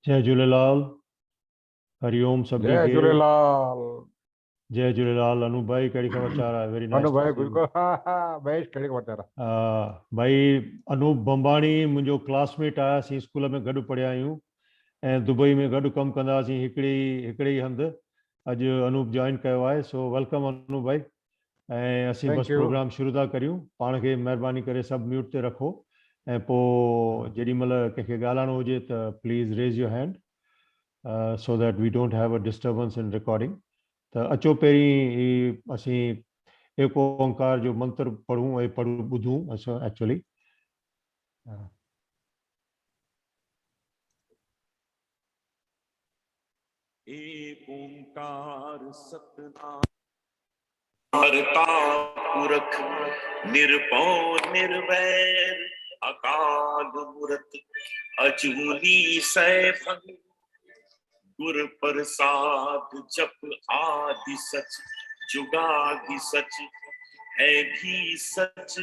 जय झूलेलाल। हरिओम सभी जय के। झूलेलाल। जय झूलेलाल। अनूप भाई कहिड़ी ख़बरचार आहे? वेरी नाइस अनु टू भाई सी यू। बिल्कुल। हाँ महेश कहिड़ी ख़बरचार आहे? भाई अनूप बंबाणी मुंहिंजो क्लासमेट आयासीं, स्कूल में गॾु पढ़िया आहियूं ऐं दुबई में गॾु कमु कंदा हुआसीं हिकिड़े ई हंधि। अॼु अनूप जॉइन कयो आहे, सो वेलकम अनूप भाई। ऐं असीं थैंक बसि यू। प्रोग्राम शुरू था करियूं। पाण खे महिरबानी करे सभु म्यूट ते रखो ऐं पोइ जेॾी महिल कंहिंखे ॻाल्हाइणो हुजे त please raise your hand so that we don't have a disturbance in recording. त अचो पहिरीं असीं एक ओंकार जो मंत्र पढ़ूं ऐं ॿुधूं असां एक्चुअली। एक ओंकार सतनाम करता पुरख निरभौ निर्वैर अकाल मूरत अजूनी सैभं गुर प्रसाद जप आदि सच जुगादि सच है भी सच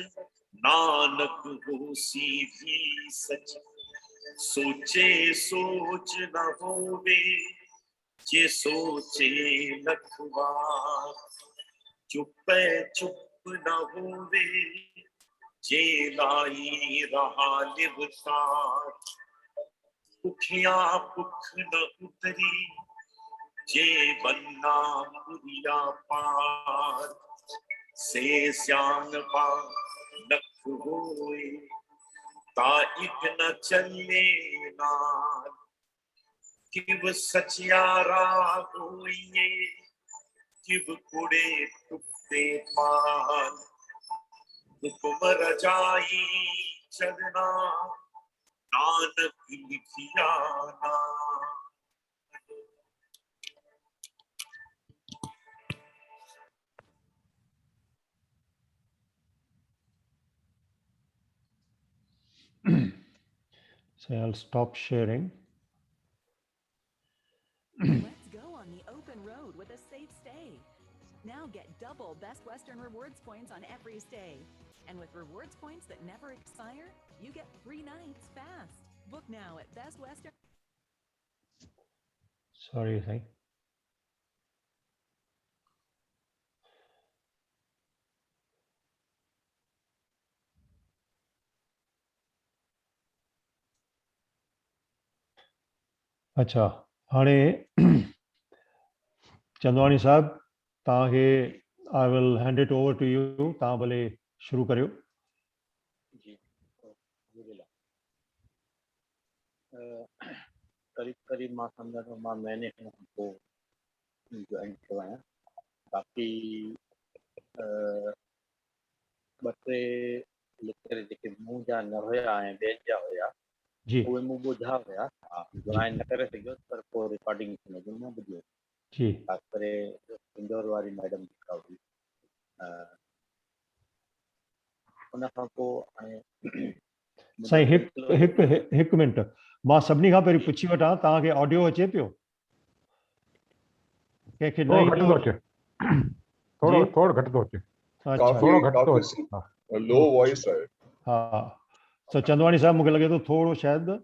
नानक होसी भी सच सोचे सोच न होवे जे सोचे लखवार चुपे चुप न होवे जे लाई रहा निवतार पुखिया पुख न उतरी जे बन्ना पुरिया पार से स्यानपा लख होए ताइक न चले नार किव सचियारा होइए किव कुड़े टुकते पाल हुक्म रजाई चलना नानक लिखिया नाम। So I'll stop sharing. Let's go on the open road with a safe stay. Now get double Best Western rewards points on every stay. And with rewards points that never expire, you get 3 nights fast. Book now at Best Western. Sorry, thank. अच्छा, हाणे चंदवानी साहब तव्हांखे I will hand it over to you. तव्हां भले शुरू करियो। जी करीब करीब मां सम्झा थो मां महीने खां पोइ जॉइन थियो आहियां। बाक़ी ॿ टे लेक्चर जेके मूं जा न हुया ऐं ॿियनि जा हुया जी उहे मूं ॿुधा हुया। हा, जॉइन न करे सघियो पर पोइ रिकॉर्डिंग हुनजो मां ॿुधियो। जी ख़ासि करे इंदौर वारी मैडम जेका हुई उन खां पोइ हाणे साईं हिकु मिनट, मां सभिनी खां पहिरीं पुछी वठां तव्हांखे ऑडियो अचे पियो? कंहिंखे न थोरो घटि ईंदो? थो अचे, थोरो घटि थो अचे, अच्छा थोरो घटि थो अचे। लो वॉइस आहे। हा, सो चंदवानी साहब मूंखे लॻे थो थोरो शायदि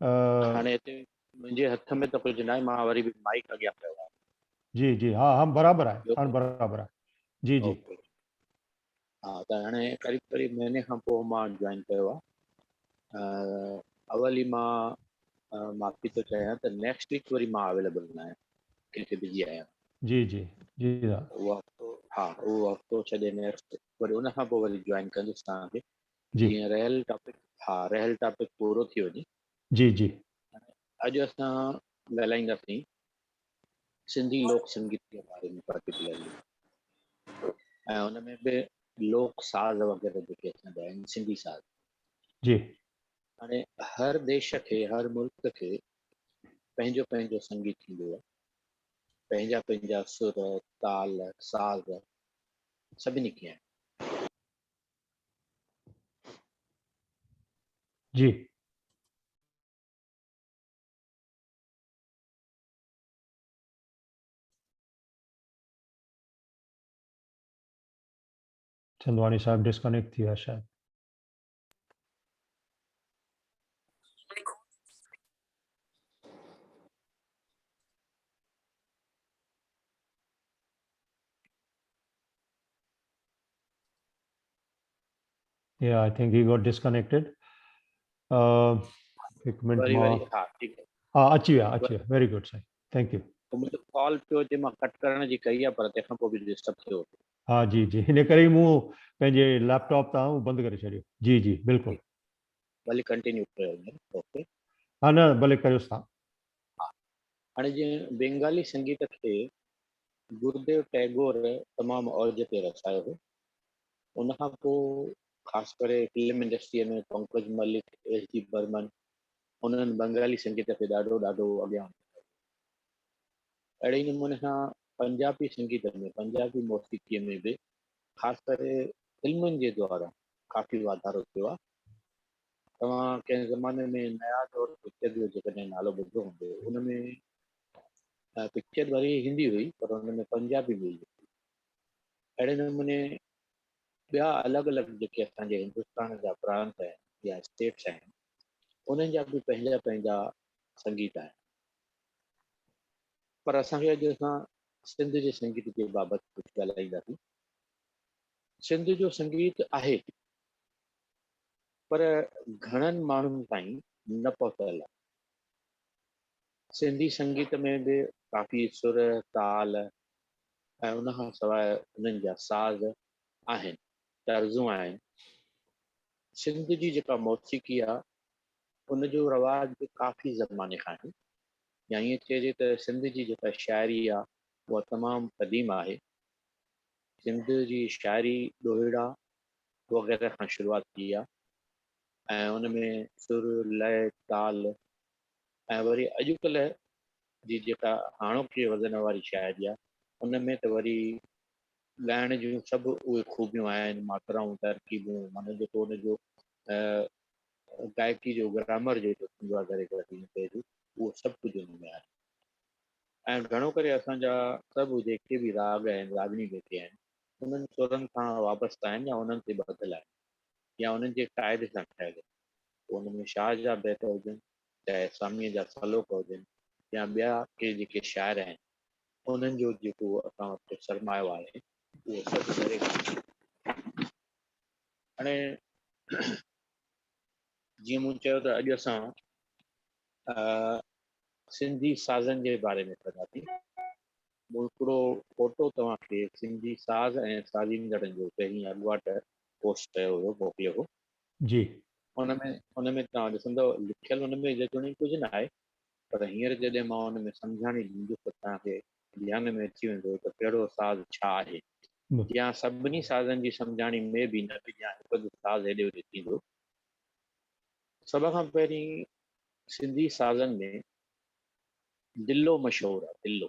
हाणे हिते मुंहिंजे हथ में त कुझु न आहे, मां वरी बि माइक अॻियां कयो आहे। जी जी हा हा बराबरि आहे, हाणे बराबरि आहे। जी जी ओके। हा, त हाणे करीब करीब महीने खां पोइ मां जॉइन कयो आहे। अवल ई मां माफ़ी थो चाहियां त नेक्स्ट वीक वरी मां अवेलेबल न आहियां, कंहिंखे बिज़ी आहियां। जी जी जी उहो हफ़्तो, हा उहो हफ़्तो छॾे नेक्स्ट वरी उन खां पोइ वरी जॉइन कंदुसि तव्हांखे, जी जीअं रहियल टॉपिक, हा रहियल टॉपिक पूरो थी वञे। जी जी अॼु असां ॻाल्हाईंदासीं सिंधी लोक संगीत जे बारे में पर्टिकुलरली, ऐं हुन में बि लोक साज़ वग़ैरह जेके अचंदा आहिनि, सिंधी साज़। जी हाणे हर देश खे, हर मुल्क खे पंहिंजो पंहिंजो संगीत थींदो आहे, पंहिंजा पंहिंजा सुर, ताल, साज़ सभिनी खे आहिनि। जी चंदवानी साहब डिस्कनेक्ट थी विया शायद। Yeah, I think he got disconnected. एक मिनट वरी मां वरी हा ठीकु आहे हाँ अची विया वेरी गुड साईं थैंक यू त मुंहिंजो कॉल पियो अचे मां कट करण जी कई आहे पर तंहिंखां पोइ बि डिस्टर्ब थियो हाँ जी जी हिन करे ई मूं पंहिंजे लैपटॉप तां बंदि करे छॾियो जी जी बिल्कुलु भली कंटिन्यू कयो ओके हा न भले कयोसि तव्हां हाणे जीअं बेंगाली संगीत खे गुरुदेव टैगोर तमामु औज ते रसायो हो उनखां पोइ ख़ासि करे फिल्म इंडस्ट्रीअ में पंकज मलिक एस डी बर्मन उन्हनि बंगाली संगीत खे ॾाढो ॾाढो अॻियां अहिड़े ई नमूने सां पंजाबी संगीत में पंजाबी मौसीक़ीअ में बि ख़ासि करे फिल्मुनि जे द्वारा काफ़ी वाधारो थियो आहे तव्हां कंहिं ज़माने में नया दौर पिक्चर जो जेकॾहिं नालो ॿुधो हूंदो उन में पिक्चर वरी हिंदी हुई पर हुन में पंजाबी बि हुई अहिड़े नमूने ॿिया अलॻि अलॻि जेके असांजे हिंदुस्तान जा प्रांत आहिनि या स्टेट्स आहिनि उन्हनि जा बि पंहिंजा पंहिंजा संगीत आहिनि पर असांखे अॼु असां सिंध जे संगीत जे बाबति कुझु ॻाल्हाईंदासीं सिंध जो संगीत आहे पर घणनि माण्हुनि ताईं न पहुतल आहे सिंधी संगीत में बि काफ़ी सुर ताल ऐं उनखां सवाइ उन्हनि जा साज़ आहिनि तर्ज़ूं आहिनि सिंध जी जेका मौसीक़ी आहे उनजो रवाज बि काफ़ी ज़माने खां आहे या ईअं चइजे त सिंध जी जेका शाइरी आहे उहा तमामु क़दीम आहे सिंध जी शाइरी ॾोहिड़ा वग़ैरह खां शुरूआति थी आहे ऐं उन में सुर लय ताल ऐं वरी अॼुकल्ह जी जेका हाणोकी वज़न वारी शाइरी आहे उन में त वरी ॻाइण जूं सभु उहे ख़ूबियूं आहिनि मात्राऊं तरकीबूं माना जेको उनजो गायकी जो ग्रामर जेको थींदो आहे करे पहिरियों उहो सभु कुझु हुन में आहे ऐं घणो करे असांजा सभु जेके बि राग आहिनि रागनी जेके आहिनि उन्हनि सुरनि सां वाबस्ता आहिनि या उन्हनि ते ॿधियल आहिनि या उन्हनि जे क़ाइदे सां ठहियल आहिनि उन में शाह जा बैत हुजनि चाहे स्वामीअ जा सलोक हुजनि या ॿिया के जेके शाइर आहिनि उन्हनि जो जेको असां वटि सरमायो आहे उहो सभु करे हाणे जीअं मूं चयो त अॼु असां सिंधी साज़नि जे बारे में कंदासीं मूं हिकिड़ो फोटो तव्हांखे सिंधी साज़ ऐं साज़ींदड़नि जो पहिरीं अॻुवाट पोस्ट कयो हुयो मोकिलियो हो जी उन में तव्हां ॾिसंदव लिखियल हुन में जेतोणीकि कुझु न आहे पर हींअर जॾहिं मां हुन में सम्झाणी ॾींदुसि त तव्हांखे ध्यान में अची वेंदो त कहिड़ो साज़ छा आहे या सभिनी साज़नि जी सम्झाणी में बि न बि या हिकु साज़ हेॾे होॾे थींदो सभ खां पहिरीं सिंधी साज़नि में दिलो मशहूरु आहे दिलो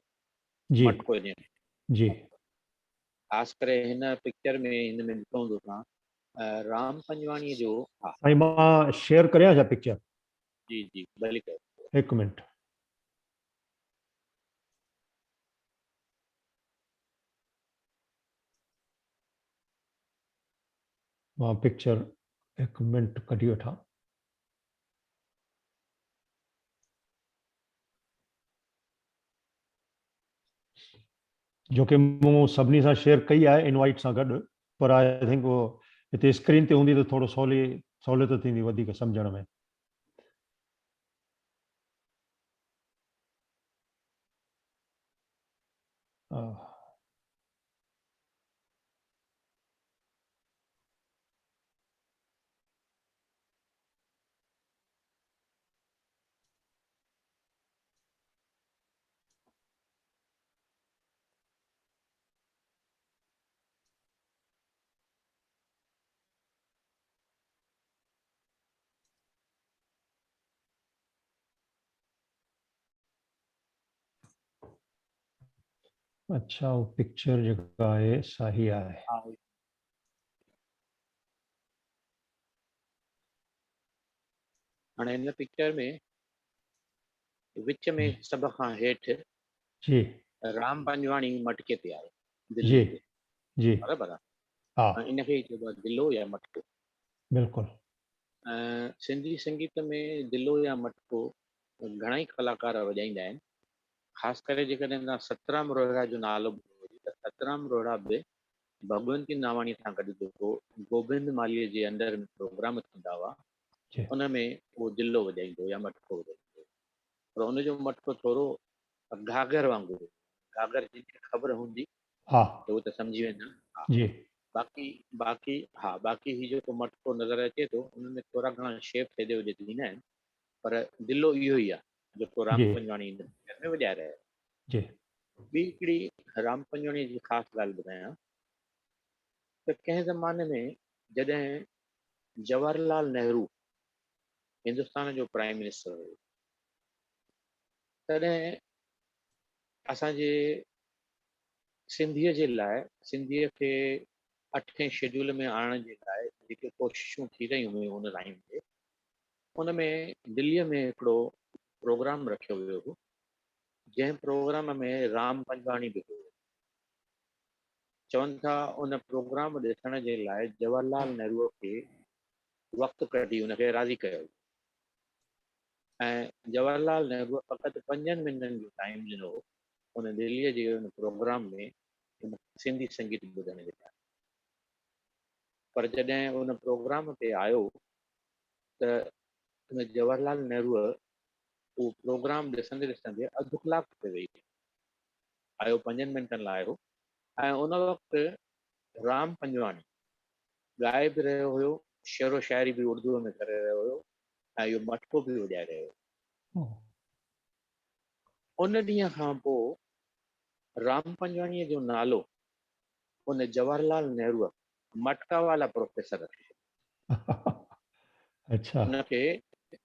जी मटको जी ख़ासि करे हिन पिक्चर में हिन में ॾिठो हूंदो तव्हां राम पंजवाणीअ जो हा साईं मां शेयर करियां छा पिक्चर जी जी भली कयो हिकु मिनट मां पिक्चर हिकु मिनट कढी वठां जो कि मूं सभिनी सां शेयर कई आहे इनवाइट सां गॾु पर आई थिंक उहो हिते स्क्रीन ते हूंदी त थोरो सहूलियत थींदी वधीक सम्झण में अच्छा वो पिक्चर जेका आहे साही आहे हा हाणे हिन पिक्चर में विच में सभ खां हेठि जी राम पंजवाणी मटके ते आहे जी दिल्ली ते जी बराबरि हा आहे इनखे ई चइबो आहे दिलो या मटको बिल्कुलु सिंधी संगीत में दिलो या मटको घणेई कलाकार वॼाईंदा आहिनि ख़ासि करे जेकॾहिं तव्हां सतराम रोहिड़ा जो नालो ॿुधो हुजे त सतराम रोहिड़ा बि भगवंती नावाणी सां गॾु जेको गोबिंद मालीअ जे अंडर में प्रोग्राम थींदा हुआ जी उन में उहो दिलो वॼाईंदो या मटको वॼाईंदो, पर उनजो मटको थोरो घाघर वांगुरु, घाघर जिनखे ख़बर हूंदी हाँ त उहो त सम्झी वेंदा। हा, जी बाक़ी बाक़ी हा बाक़ी ही जेको मटको नज़र अचे थो उनमें थोरा घणा शेप हेॾे होॾे थींदा आहिनि, पर दिलो इहो ई आहे जेको राम जी पंजवाणी हिन पिक्चर में वॼाए रहिया। जी ॿी हिकिड़ी राम पंजवाणी जी ख़ासि ॻाल्हि ॿुधायां त कंहिं ज़माने में जॾहिं जवाहरलाल नेहरू हिंदुस्तान जो प्राइम मिनिस्टर हुयो, तॾहिं असांजे सिंधीअ जे लाइ, सिंधीअ खे 8वें शेड्यूल में आणण जे लाइ जेके कोशिशूं थी रहियूं हुयूं उन टाइम ते, उन में दिल्लीअ में हिकिड़ो प्रोग्राम रखियो वियो हो, जंहिं प्रोग्राम में राम पंजवाणी बि हुयो। चवनि था उन प्रोग्राम ॾिसण जे लाइ जवाहरलाल नेहरूअ खे वक़्तु कढी उनखे राज़ी कयो, ऐं जवाहरलाल नेहरूअ फ़क़ति 5 मिंटनि जो टाइम ॾिनो उन दिल्लीअ जे उन प्रोग्राम में उन सिंधी संगीत ॿुधण जे लाइ। पर जॾहिं उन प्रोग्राम ते आयो त उन जवाहरलाल नेहरूअ उहो प्रोग्राम ॾिसंदे ॾिसंदे अधु कलाक ते वेही आयो, 5 मिंटनि लाइ आयो, ऐं उन वक़्तु राम पंजवाणी ॻाए बि रहियो हुयो, शेरो शाइरी बि उर्दूअ में करे रहियो हुयो, ऐं इहो मटको बि वॼाए रहियो हुयो। उन ॾींहं खां पोइ राम पंजवाणीअ जो नालो उन जवाहरलाल नेहरूअ मटका वाला प्रोफेसर रखियो, अच्छा उनखे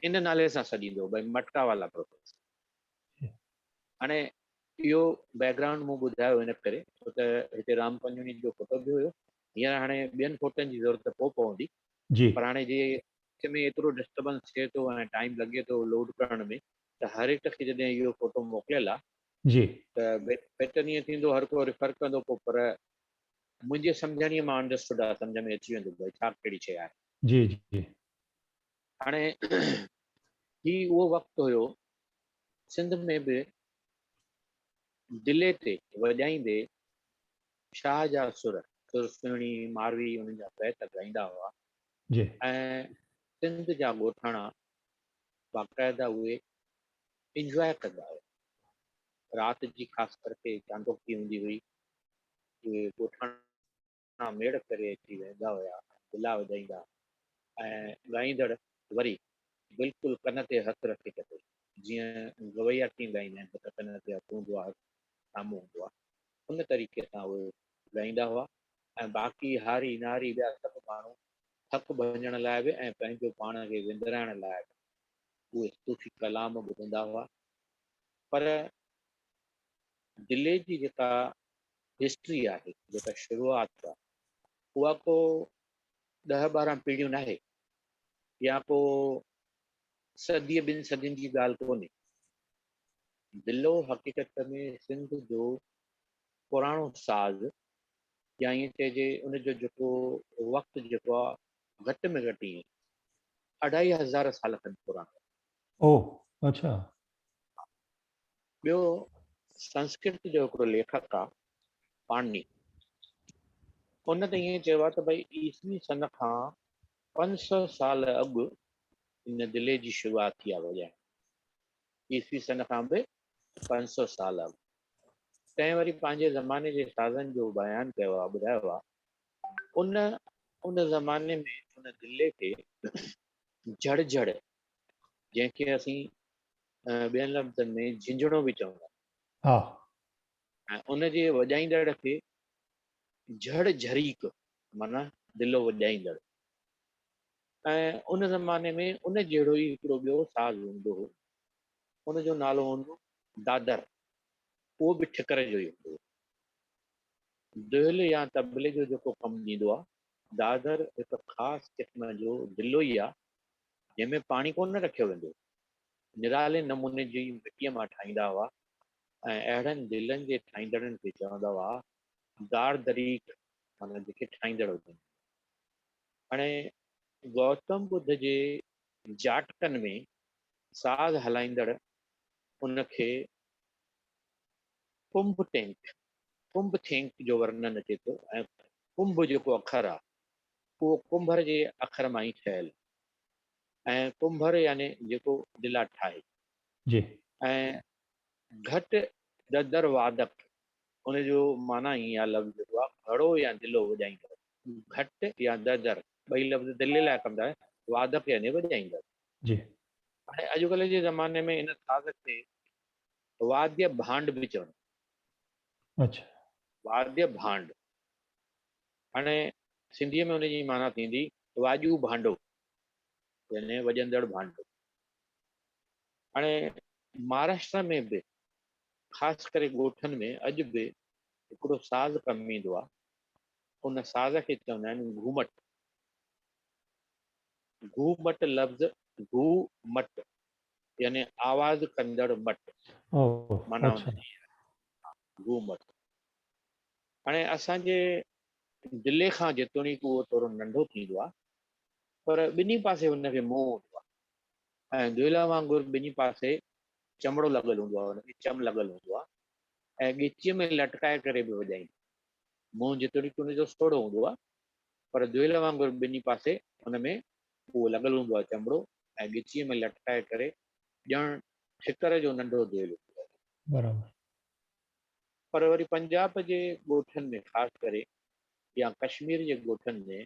इन नाले सां सॾींदो भई मटका वाला प्रोफेसर। हाणे इहो बैकग्राउंड मूं ॿुधायो इन करे छो त हिते राम पंजवाणी जो फोटो बि हुयो। हींअर हाणे ॿियनि फोटोनि जी ज़रूरत पोइ पवंदी, जी पर हाणे जे में एतिरो डिस्टर्बेंस थिए थो ऐं टाइम लॻे थो लोड करण में, त हर हिक खे जॾहिं इहो फोटो मोकिलियल आहे जी त बेटर ईअं थींदो हर को रिफर कंदो पोइ, पर मुंहिंजे सम्झणीअ मां अंडरस्टूड आहे, सम्झ में अची वेंदो भई छा कहिड़ी शइ आहे। जी जी हाणे ही उहो वक़्तु हुयो सिंध में बि दिले ते वॼाईंदे शाह जा सुर सुहिणी मारवी उन्हनि जा बैत ॻाईंदा हुआ, जी ऐं सिंध जा ॻोठाणा बाक़ाइदा उहे इंजॉय कंदा हुआ। राति जी ख़ासि करके चांदोकी हूंदी हुई, उहे ॻोठाणा मेड़ करे अची वेंदा हुआ, दिला वॼाईंदा ऐं ॻाईंदड़ वरी बिल्कुलु कन ते हथु रखी करे, जीअं गवैया कीअं ॻाईंदा आहिनि त कन ते हथु हूंदो आहे साम्हूं हूंदो आहे, उन तरीक़े सां उहे ॻाईंदा हुआ। ऐं बाक़ी हारी नारी ॿिया सभु माण्हू थकु भञण लाइ बि ऐं पंहिंजो पाण खे विंदराइण लाइ बि उहे सूफ़ी कलाम ॿुधंदा हुआ। पर दिल्ली जी जेका हिस्ट्री आहे, जेका शुरूआति आहे, उहा को 10-12 पीढ़ियूं न आहे, या को सदी 2 सदियुनि जी ॻाल्हि कोन्हे। दिल्लो हक़ीक़त में सिंध जो पुराणो साज़, या ईअं चइजे उनजो जेको वक़्तु जेको आहे घटि में घटि ईअं 2500 साल खनि पुराणो। ओ अच्छा ॿियो संस्कृत जो हिकिड़ो लेखक आहे पाणनी, उन त ईअं चयो आहे त भई ईसवी सन खां 500 साल अॻु इन दिले जी शुरूआति थी आहे वॼाइण, ईसवी सन खां बि 500 साल अॻु। तंहिं वरी पंहिंजे ज़माने जे साज़नि जो बयानु कयो आहे, ॿुधायो आहे उन ज़माने में उन दिले खे झड़ जंहिंखे असीं ॿियनि लफ़्ज़नि में झिंझणो बि चवंदा, हा ऐं उनजे वॼाईंदड़ खे झड़ झरीक माना दिलो वॼाईंदड़। ऐं उन ज़माने में उन जहिड़ो ई हिकिड़ो ॿियो साज़ हूंदो हो, उनजो नालो हूंदो दादर, उहो बि ठिकर जो ई हूंदो। दुहिल या तबले जो जेको कमु ॾींदो आहे, दादर हिकु ख़ासि क़िस्म जो दिलो ई आहे जंहिंमें पाणी कोन रखियो वेंदो, निराले नमूने जी मिटीअ मां ठाहींदा हुआ, ऐं अहिड़नि दिलनि जे ठाहींदड़नि खे चवंदा हुआ दार दरीक, माना जेके ठाहींदड़ हुजनि। हाणे गौतम ॿुध जे जाटकनि में साज़ हलाईंदड़ उनखे कुंभ थेंक जो वर्णन अचे थो, ऐं कुंभ जेको अखर आहे उहो कुंभर जे अखर मां ई ठहियल ऐं कुंभर यानी जेको दिला ठाहे जी ऐं घटि ददर वादक उनजो माना ई आहे लफ़्ज़ जेको आहे घड़ो या दिलो वॼाईंदड़ घटि या ददर ॿई लफ़्ज़ दिले लाइ कमु आहे वादक यानी वॼाईंदड़ जी हाणे अॼुकल्ह जे ज़माने में इन साज़ खे वाद्य भांड बि चवनि अच्छा वाद्य भांड हाणे सिंधीअ में हुनजी माना थींदी वाॼू भांडो यानी वॼंदड़ भांडो हाणे महाराष्ट्र में बि ख़ासि करे ॻोठनि में अॼु बि हिकिड़ो साज़ कमु ईंदो आहे उन साज़ खे चवंदा आहिनि घूमट घूमट लफ़्ज़ घूमट यानी आवाज़ कंदड़ मट ओ माना अच्छा घूमट हाणे असांजे दिले खां जेतोणीकि उहो थोरो नंढो थींदो आहे पर ॿिन्ही पासे हुनखे मोह हूंदो आहे ऐं दुहिला वांगुरु ॿिन्ही पासे चमड़ो लॻल हूंदो आहे हुनखे चम लॻल हूंदो आहे ऐं ॻिचीअ में लटकाए करे बि वॼाईंदो मुंहुं जेतोणीकि हुनजो सोढ़ो हूंदो आहे पर दुहिल वांगुरु ॿिन्ही पासे हुन में उहो लॻल हूंदो आहे चमड़ो ऐं ॻिचीअ में लटकाए करे ॼण ठिकर जो नंढो दुहिल हूंदो आहे बराबर पर वरी पंजाब जे ॻोठनि में ख़ासि करे या कश्मीर जे ॻोठनि में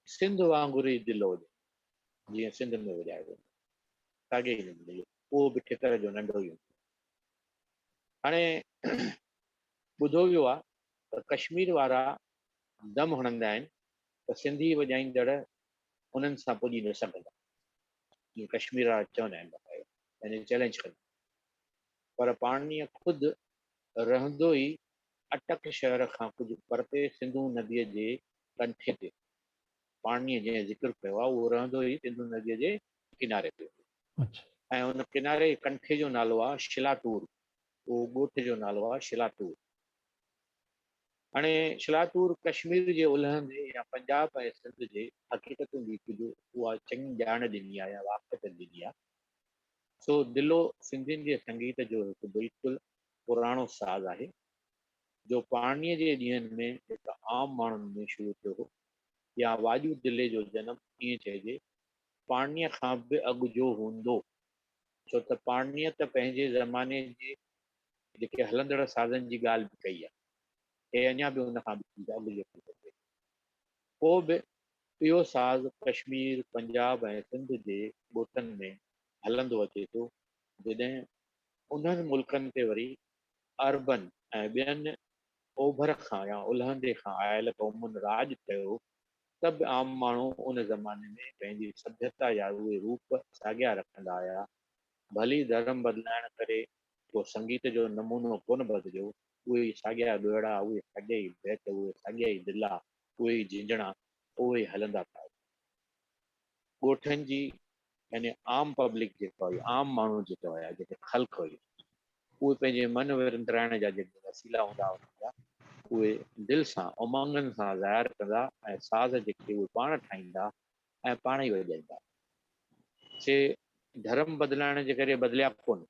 सिंध वांगुरु ई दिलो हुजे जीअं सिंध में वॼाए वेंदो साॻे ई नमूने उहो बि ठिकर जो नंढो ई हूंदो हाणे ॿुधो वियो आहे त कश्मीर वारा दम हणंदा आहिनि त सिंधी वॼाईंदड़ उन्हनि सां पुॼी न सघंदा जीअं कश्मीर वारा चवंदा आहिनि बाक़ाइदा यानी चैलेंज कंदा पर पाणीअ ख़ुदि रहंदो ई अटक शहर खां कुझु परते सिंधू नदीअ जे कंठे ते पाणीअ जंहिं ज़िक्र कयो आहे उहो रहंदो ई सिंधू नदीअ जे किनारे ते अच्छा ऐं उन किनारे कंठे जो नालो आहे शिलातूर उहो ॻोठ जो नालो आहे शिलातूर हाणे शिलातूर कश्मीर जे उलहंदे या पंजाब ऐं सिंध जे हक़ीक़तुनि जी कुझु उहा चङी ॼाण ॾिनी आहे या वाक़फ़ ॾिनी आहे सो दिलो सिंधियुनि जे संगीत जो हिकु बिल्कुलु पुराणो साज़ आहे जो पाणीअ जे ॾींहंनि में हिकु आम माण्हुनि में शुरू थियो हो या वाॼू दिले जो जनमु ईअं चइजे पाणीअ खां बि अॻु जो हूंदो छो त पाणीअ त पंहिंजे ज़माने जे जेके हलंदड़ साज़नि जी ॻाल्हि बि कई आहे हे अञा बि हुन खां अॻु जेको पोइ बि इहो साज़ कश्मीर पंजाब ऐं सिंध जे ॻोठनि में हलंदो अचे थो जॾहिं उन्हनि मुल्कनि ते वरी अर्बन ऐं ॿियनि ओभर खां या उलहंदे खां आयल क़ौमुनि राॼ कयो त बि आम माण्हू उन ज़माने में पंहिंजी सभ्यता या उहे रूप साॻिया रखंदा आया भली धर्म बदिलाइण करे को संगीत जो नमूनो कोन बदिलियो उहे ई साॻिया ॻोड़ा उहे साॻिया ई बैत उहे साॻिया ई दिला उहे ई झिंझणा उहे ई हलंदा पिया ॻोठनि जी यानी आम पब्लिक जेका हुई आम माण्हू जेका हुया जेके ख़ल्क़ हुई उहे पंहिंजे मन विंदराइण जा जेके वसीला हूंदा हुआ उहे दिलि सां उमंगनि सां ज़ाहिर कंदा ऐं साज़ जेके उहे पाण ठाहींदा ऐं पाण ई वॼाईंदा से धर्म बदिलाइण जे करे बदिलिया कोन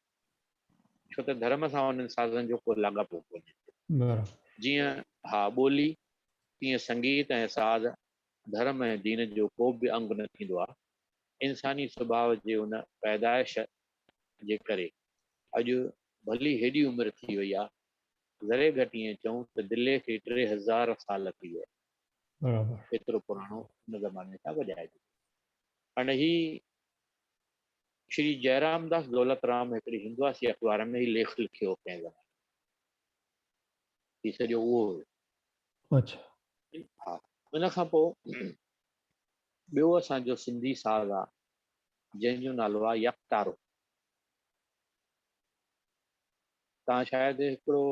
छो त धर्म सां उन्हनि साज़नि जो को लाॻापो कोन्हे बराबर जीअं हा ॿोली तीअं संगीत ऐं साज़ धर्म ऐं दीन जो को बि अंग न थींदो आहे इंसानी स्वभाव जे उन पैदाइश जे करे अॼु भली हेॾी उमिरि थी वई आहे ज़रे घटि ईअं चऊं त दिले खे 3000 साल थी विया बराबर एतिरो पुराणो हुन ज़माने खां वॼाए थो हाणे ही श्री जयराम दास दौलतराम हिकिड़ी हिंदवासी अख़बार में ई लेख लिखियो कंहिं ज़माने ही सॼो उहो हुयो अच्छा हा उन खां पोइ ॿियो असांजो सिंधी साज़ आहे जंहिंजो नालो आहे यकतारो तव्हां शायदि हिकिड़ो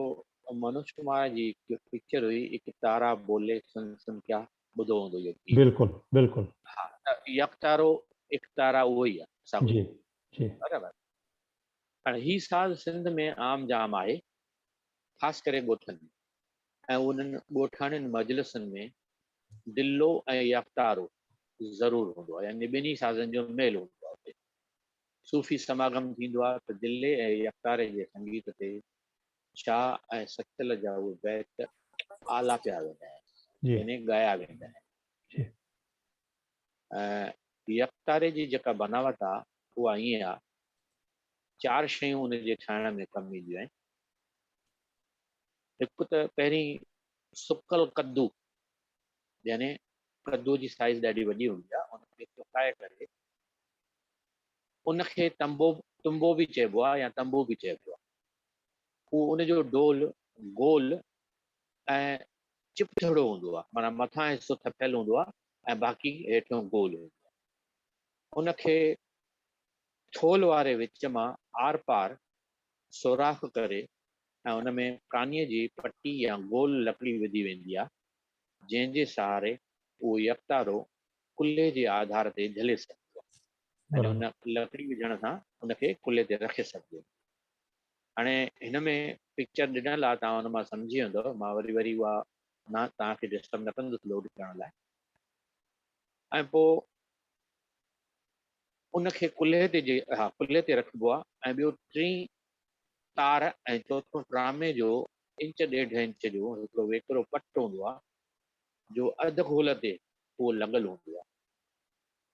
मनोज कुमार जी पिक्चर हुई हिकु तारा बोले सुन सुन क्या ॿुधो हूंदो इहो गीत बिल्कुलु बिल्कुलु हा त यकतारो हिकु तारा उहो ई आहे साॻियो जी जी बराबरि हाणे ही साज़ सिंध में आम जाम आहे ख़ासि करे ॻोठनि में ऐं उन्हनि ॻोठाणनि मजलिसनि में दिलो ऐं यकतारो ज़रूरु हूंदो आहे यानी ॿिन्ही साज़नि जो मेल हूंदो आहे हुते सूफ़ी समागम थींदो आहे त दिले ऐं यकतारे जे संगीत ते शाह ऐं सचल जा उहे बैत आला पिया वेंदा आहिनि जी यानी ॻाया वेंदा जी आहिनि। यकतारे जी जेका बनावट आहे उहा ईअं आहे, 4 शयूं उन जे ठाहिण में कमु ईंदियूं आहिनि। हिकु त पहिरीं सुकल कद्दू, यानी कद्दू जी साइज़ ॾाढी वॾी हूंदी आहे, उनखे सुकाए करे उनखे तुम्बो बि चइबो आहे या तंबू बि चइबो आहे। उहो उनजो डोल गोल ऐं चिपथड़ो हूंदो आहे, माना मथां हिसो थपियल हूंदो आहे ऐं बाक़ी हेठियों गोल हूंदो आहे। उनखे थोल वारे विच मां आर पार सोराख़ करे ऐं उन में कानीअ जी पटी या गोल लकड़ी विधी वेंदी आहे, जंहिंजे सहारे उहो यकतारो कुल्हे जे आधार ते झले सघंदो आहे। ऐं उन लकड़ी विझण सां उनखे कुल्हे ते रखे सघिजे। हाणे हिन में पिक्चर ॾिनल आहे, तव्हां हुन मां सम्झी वेंदव, मां वरी उहा न तव्हांखे डिस्टर्ब न कंदुसि लोड करण लाइ। ऐं पोइ उनखे कुल्हे ते रखिबो आहे। ऐं ॿियो 3 तार ऐं चौथों ट्रामे जो 1.5 इंच जो हिकिड़ो वेकिरो पट हूंदो आहे, जो अधु खोल ते उहो लॻल हूंदो आहे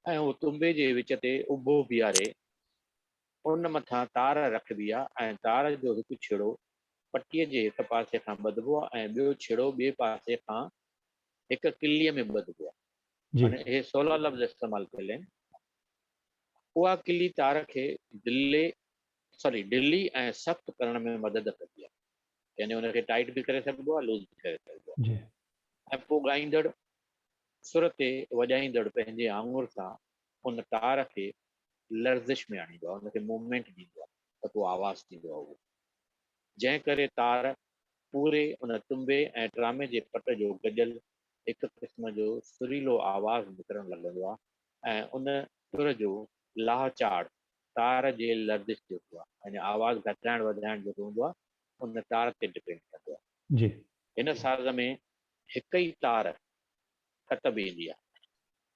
ऐं उहो तुम्बे जे विच ते उभो बीहारे उन मथां तार रखिबी आहे ऐं तार जो हिकु छिड़ो पटीअ जे हिकु पासे खां ॿधिबो आहे ऐं ॿियो छिड़ो ॿिए पासे खां हिकु किलीअ में ॿधिबो आहे। जी हाणे इहे 16 लफ़्ज़ इस्तेमालु कयल आहिनि। उहा किली तार खे ढिली ऐं सख़्तु करण में मदद कंदी आहे, यानी उनखे टाइट बि करे सघिबो आहे, लूज़ बि करे सघिबो आहे। जी ऐं पोइ ॻाईंदड़ सुर ते वॼाईंदड़ पंहिंजे आङुर सां उन तार खे लर्ज़िश में आणींदो आहे, उनखे मूवमेंट ॾींदो आहे, त पोइ आवाज़ु थींदो आहे उहो, जंहिं करे तार पूरे उन तुम्बे ऐं ट्रामे जे पट जो गजल हिकु क़िस्म जो सुरीलो आवाज़ु निकिरणु लॻंदो आहे ऐं उन सुर जो लाह चाड़ तार जे लर्ज़िश जो हूंदो आहे। यानी आवाज़ु घटाइण वधाइण जेको हूंदो आहे उन तार ते डिपेंड कंदो आहे। जी हिन साज़ में हिकु ई तार कतबी ईंदी आहे।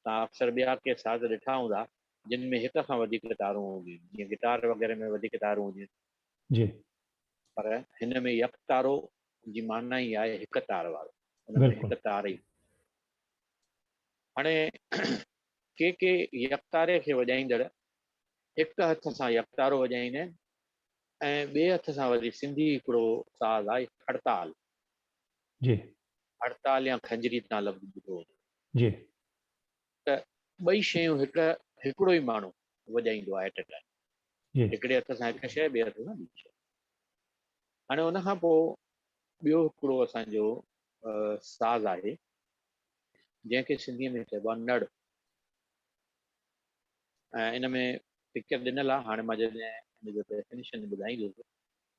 तव्हां अक्सर ॿिया के साज़ ॾिठा हूंदा जिन में हिक खां वधीक तारूं हूंदियूं आहिनि, जीअं गिटार वग़ैरह में वधीक तारूं हूंदियूं आहिनि, जी पर हिन में यक तारो जी माना ई आहे हिकु तार वारो, हुन में हिकु बिल्कुलु तार ई। हाणे के यकतारे खे वॼाईंदड़ हिकु हथ सां यकतारो वॼाईंदा आहिनि ऐं ॿिए हथ सां वरी सिंधी हिकिड़ो साज़ आहे हड़ताल। जी हड़ताल या खंजरी तव्हां लफ़्ज़ ॿुधो, जी त ॿई शयूं हिकिड़ो ई माण्हू वॼाईंदो आहे एट अ टाइम, जी हिकिड़े हथ सां हिकु शइ, ॿिए हथ सां ॿी शइ। हाणे उन खां पोइ ॿियो हिकिड़ो असांजो साज़ आहे जंहिंखे सिंधीअ में चइबो आहे नड़। ऐं इन में पिक्चर ॾिनल आहे, हाणे मां जॾहिं हिनजो डेफिनेशन ॿुधाईंदुसि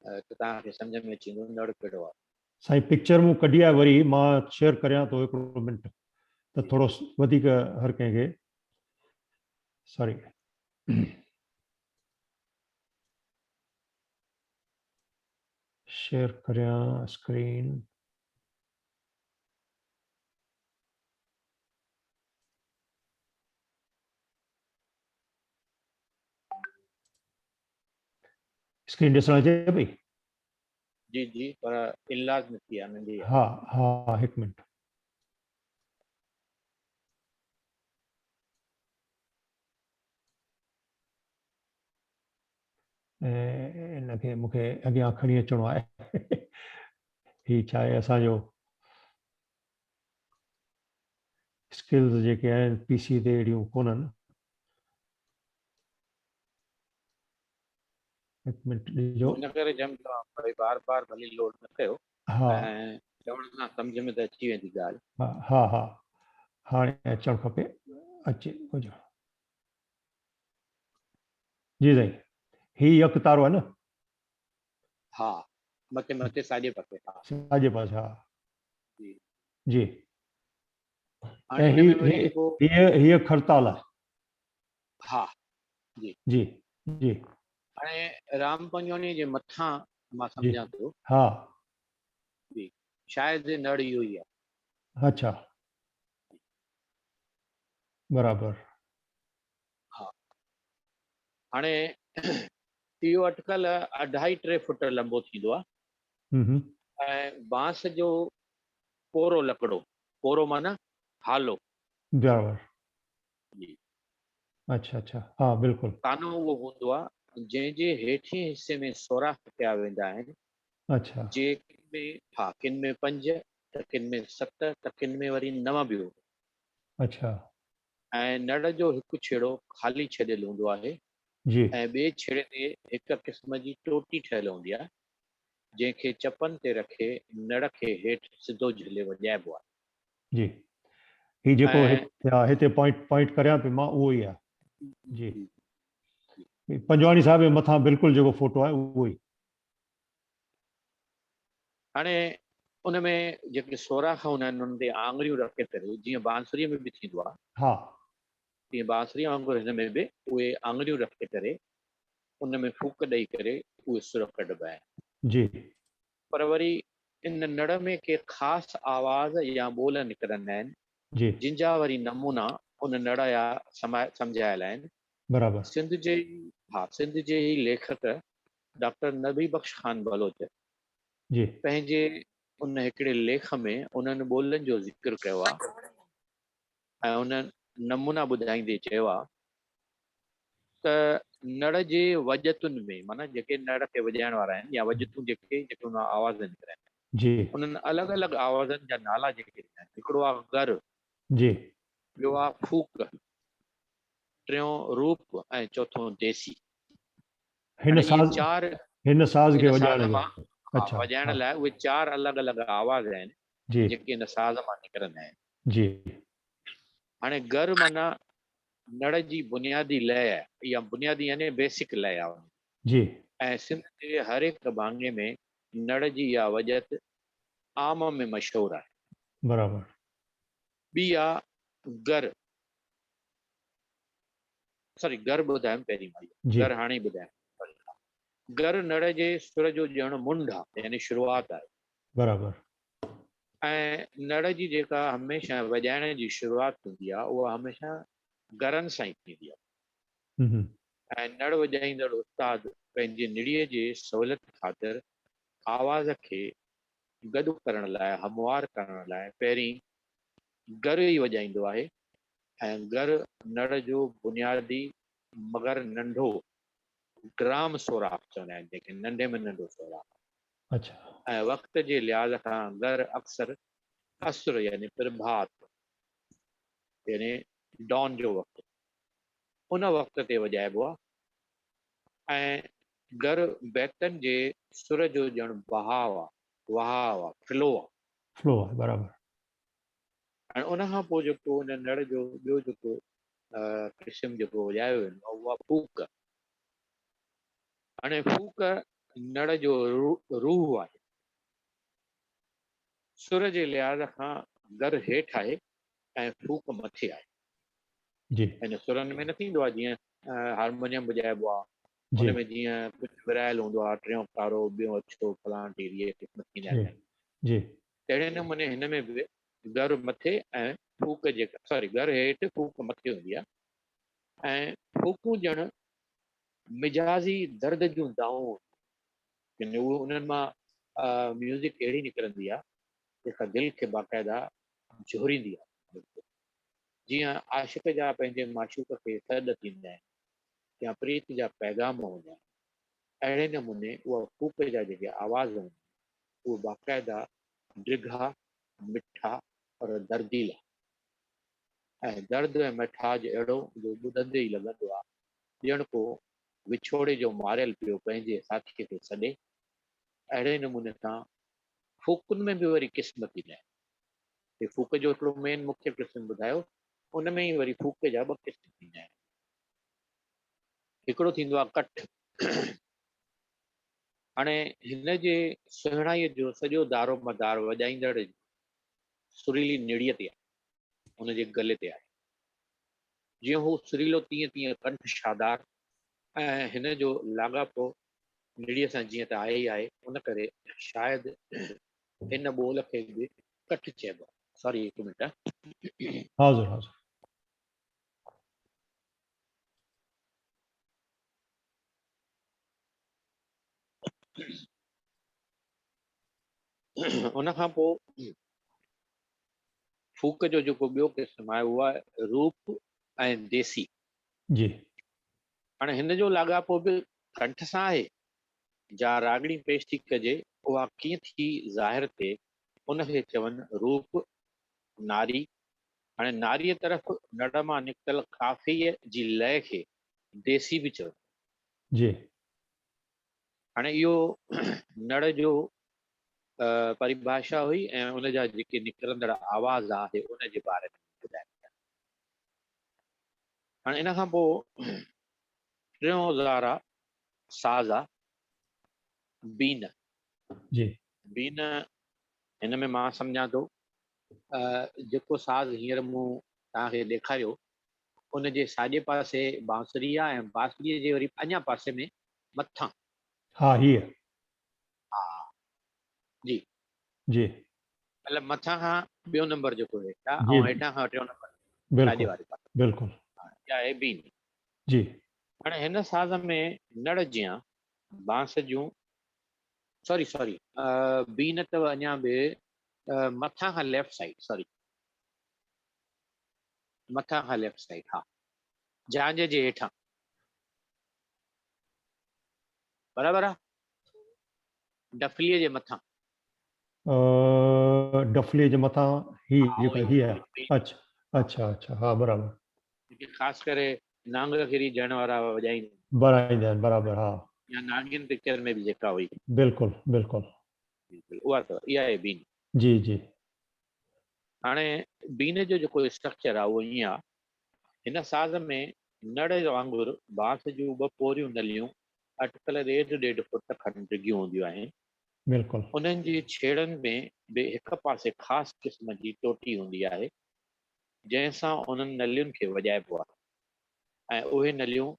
त तव्हांखे सम्झ में अची वेंदो नड़ कहिड़ो आहे। साईं पिक्चर मूं कढी आहे, वरी मां शेयर करियां थो हिकिड़ो मिंट, त थोरो वधीक हर कंहिंखे सॉरी शेयर करियां स्क्रीन। स्क्रीन ॾिसण अचे पई? जी जी, पर इलाज न थी आहे, नंढी आहे। हा हा हिकु मिंट। ऐं इनखे मूंखे अॻियां खणी अचिणो आहे। ही छा आहे असांजो स्किल्स जेके आहिनि पीसी ते अहिड़ियूं कोन्हनि। हिकु मिंट ॾिजो। इन करे जम भई बार भली लोड न कयो हा ऐं चवण सां सम्झ में त अची वेंदी ॻाल्हि। हा हा हा हाणे अचणु खपे, अचे हुजो। जी साईं, ही यक तारो आहे न? हा, मथे साॼे पासे। हा साॼे पासे, हा जी। जी। हाणे ऐं हिन में वरी जेको हीअ खड़ताल आहे। हा जी जी जी हाणे राम पंजवाणी जे मथां मां जी सम्झां थो हा जी, शायदि नड़ इहो ई आहे। अच्छा बराबरि। हा हाणे इहो अटकल 2.5-3 फुट लंबो थींदो आहे हम्म ऐं बांस जो कोरो लकिड़ो पोरो माना हालो। बराबर। जी। अच्छा अच्छा, हाँ बिल्कुल। तानो उहो हूंदो आहे जंहिंजे हेठिएं हिसे में सोराख़ कया वेंदा आहिनि, अच्छा जंहिंमें हा किन में 5 त किन में 7 त किन में वरी 9 बि हूंदो। अच्छा ऐं नड़ जो हिकु छेड़ो ख़ाली छॾियल हूंदो आहे जी ऐं ॿिए छेड़े ते हिक क़िस्म जी टोटी ठहियल हूंदी आहे, जंहिंखे चपनि ते रखे नड़ खे हेठि सिधो झले वॼाइबो आहे। जी, ही जेको ऐं हिते पॉइंट पॉइंट करियां पियो मां उहो ई आहे। जी, पंजवाणी साहिब जे मथां बिल्कुलु जेको फोटो आहे उहो ई। हाणे उन में जेके सोराख़ हूंदा आहिनि उन ते आङुरियूं रखे करे, जीअं बांसुरीअ में बि थींदो आहे, हा तीअं बांसुरीअ वांगुरु हिन में बि उहे आङुरियूं रखे करे उन में फूक ॾेई करे उहे सुर कढिबा आहिनि। जी पर वरी इन नड़ में के ख़ासि आवाज़ या ॿोल निकिरंदा आहिनि, जी जिन वरी नमूना उन नड़ जा सम्झायल आहिनि। बराबर। सिंध जे ई लेखक डॉक्टर नबी बख्श ख़ान बलोच जी पंहिंजे उन हिकिड़े लेख में उन्हनि ॿोलनि जो ज़िक्र कयो आहे ऐं उन नमूना ॿुधाईंदे चयो आहे त नड़ जे वजतुनि में, माना जेके नड़ खे वॼाइण वारा आहिनि या वजतूं जेके उन आवाज़ निकिरनि, जी उन्हनि अलॻि अलॻि आवाज़नि जा नाला जेके ॾिना आहिनि। हिकिड़ो आहे गर, जी ॿियो आहे फूक, टियों रूप ऐं चौथों देसी। हिन हाणे इहे साज़ चार हिन साज़ खे इन साज़ वॼाइण मां जो। अच्छा वॼाइण हा लाइ उहे 4 अलॻि अलॻि आवाज़ आहिनि जी जेके इन साज़ मां निकिरंदा आहिनि। जी हाणे गर माना नड़ जी बुनियादी लय आहे, इहा बुनियादी यानी बेसिक लय आहे। जी ऐं सिंध जे हर हिकु भाङे में नड़ जी इहा वजत आम में मशहूरु आहे। बराबर। ॿी आहे गर, सॉरी गर ॿुधायमि पहिरीं मां, जी गर हाणे ॿुधायमि। गर नड़ जे सुर जो ॼण मुंड आहे, यानी शुरूआत आहे। बराबर। ऐं नड़ जी जेका हमेशह वॼाइण जी शुरूआति हूंदी आहे उहा हमेशह गरनि सां ई थींदी आहे। हम्म ऐं नड़ वॼाईंदड़ उस्ताद पंहिंजे निड़ीअ जे सहूलियत ख़ातिर आवाज़ खे गॾु करण लाइ, हमवार करण लाइ पहिरीं गर ई वॼाईंदो आहे। ऐं गर नड़ जो बुनियादी मगर नंढो ग्राम सोराख़ चवंदा आहिनि, जेके नंढे में नंढो सोराख़। अच्छा ऐं वक़्त जे लिहाज़ खां गर अक्सर असुर यानी प्रभात यानी डॉन जो वक़्तु, उन वक़्त ते वॼाइबो आहे। ऐं गर बैतनि जे सुर जो ॼण बहाव आहे, वहाव आहे, फ्लो आहे। फ्लो आहे बराबर। ऐं उन खां पोइ जेको उन नड़ जो ॿियो जेको क़िस्म जेको वॼायो वेंदो आहे उहा फूक। हाणे फूक नड़ जो रूह आहे। सुर जे लिहाज़ खां गर हेठि आहे ऐं फूक मथे आहे। जी हिन सुरनि में न थींदो आहे जीअं हारमोनियम वॼाइबो आहे, जी हुन में जीअं कुझु विरायल हूंदो आहे, टियों कारो ॿियों अछो फलाण टीरीअ क़िस्म थींदा जी आहिनि। जी तहिड़े नमूने हिन में बि गर मथे ऐं फूक जेका, सॉरी गर हेठि फूक मथे हूंदी आहे। ऐं फूकूं ॼण मिजाज़ी दर्द जूं दाऊं, उहो उन्हनि मां म्यूज़िक अहिड़ी निकिरंदी आहे जेका दिलि खे बाक़ाइदा झोरींदी आहे। जीअं आशिक़ जा पंहिंजे माशूक़ खे सॾ थींदा आहिनि या प्रीत जा पैगाम हूंदा आहिनि, अहिड़े नमूने उहा फूक जा जेके आवाज़ हूंदा आहिनि उहे बाक़ाइदा डिघा, मिठा और दर्दीला। ऐं दर्द ऐं मिठास अहिड़ो जो ॿुधंदे ई लॻंदो आहे ॼण को विछोड़े जो मारियल पियो पंहिंजे साथीअ खे सॾे। अहिड़े नमूने सां फूकुनि में बि वरी क़िस्म थींदा आहिनि। फूक जो हिकिड़ो मेन मुख्य क़िस्म ॿुधायो, उन में ई वरी फूक जा ॿ क़िस्म थींदा आहिनि। हिकिड़ो थींदो आहे कठ। हाणे हिन जे सुहिणाईअ जो सॼो दारो मदार वॼाईंदड़ सुरीली निड़ीअ ते आहे, हुनजे गले ते आहे। जीअं हू सुरीलो तीअं तीअं कंठ शादार। ऐं हिन जो लाॻापो निड़ीअ सां जीअं त आहे ई आहे, उन करे शायदि हिन ॿोल खे बि कठ चइबो आहे। सॉरी हिकु मिंट। हाज़ुर हाज़ुर। उन खां पोइ फूक जो जेको ॿियो क़िस्म आहे उहा आहे रूप ऐं देसी। जी हाणे हिन जो लाॻापो बि कंठ सां आहे। जा रागड़ी पेश थी कजे उहा कीअं थी ज़ाहिर थिए उनखे चवनि रूप नारी। हाणे नारीअ तरफ़ नड़ मां निकितल काफ़ीअ जी लय खे देसी बि चवनि। जी हाणे इहो नड़ जो परिभाषा हुई ऐं उनजा जेके निकिरंदड़ आवाज़ आहे उनजे बारे में ॿुधाए। हाणे इन खां पोइ टियों ज़ारा साज़ आहे बीन। जी बीन हिन में मां सम्झां थो जेको साज़ हींअर मूं तव्हांखे ॾेखारियो उनजे साॼे पासे बांसुरी आहे ऐं बांसुरीअ जे वरी अञा पासे में मथां। हाँ हीअ हा जी जी मतिलबु मथां खां ॿियो नंबर जेको हेठि आहे जी ऐं हेठां खां टियों नंबर साॼे बिल्कुल वारे पासे बिल्कुल इहा आहे बीन। जी हाणे हिन साज़ में नड़ जियां बांस जूं सॉरी बीन अथव अञा बि मथां खां लेफ्ट साइड सॉरी मथां खां लेफ्ट साइड हा झांझ जे हेठां बराबरि आहे डफलीअ जे मथां। डफली जे मथां ही हा जेका उहोई, ही आहे। उहोई। अच्छा अच्छा अच्छा हाँ बराबर जेके ख़ासि करे नांग खिरी जण वारा वॼाईंदा बराईंदा आहिनि बराबर हाँ या नागिन पिक्चर में बि जेका हुई बिल्कुल बिल्कुल उहा अथव इहा आहे बीन। जी जी हाणे बीन जो जेको स्ट्रक्चर आहे उहो ईअं आहे हिन साज़ में नड़ वांगुरु बांस जूं ॿ पोरियूं नलियूं अटकल ॾेढ फुट खनि डिघियूं हूंदियूं आहिनि। बिल्कुल उन्हनि जी छेड़नि में बि हिक पासे ख़ासि क़िस्म जी टोटी हूंदी आहे जंहिंसां उन्हनि नलियुनि खे वॼाइबो आहे ऐं उहे नलियूं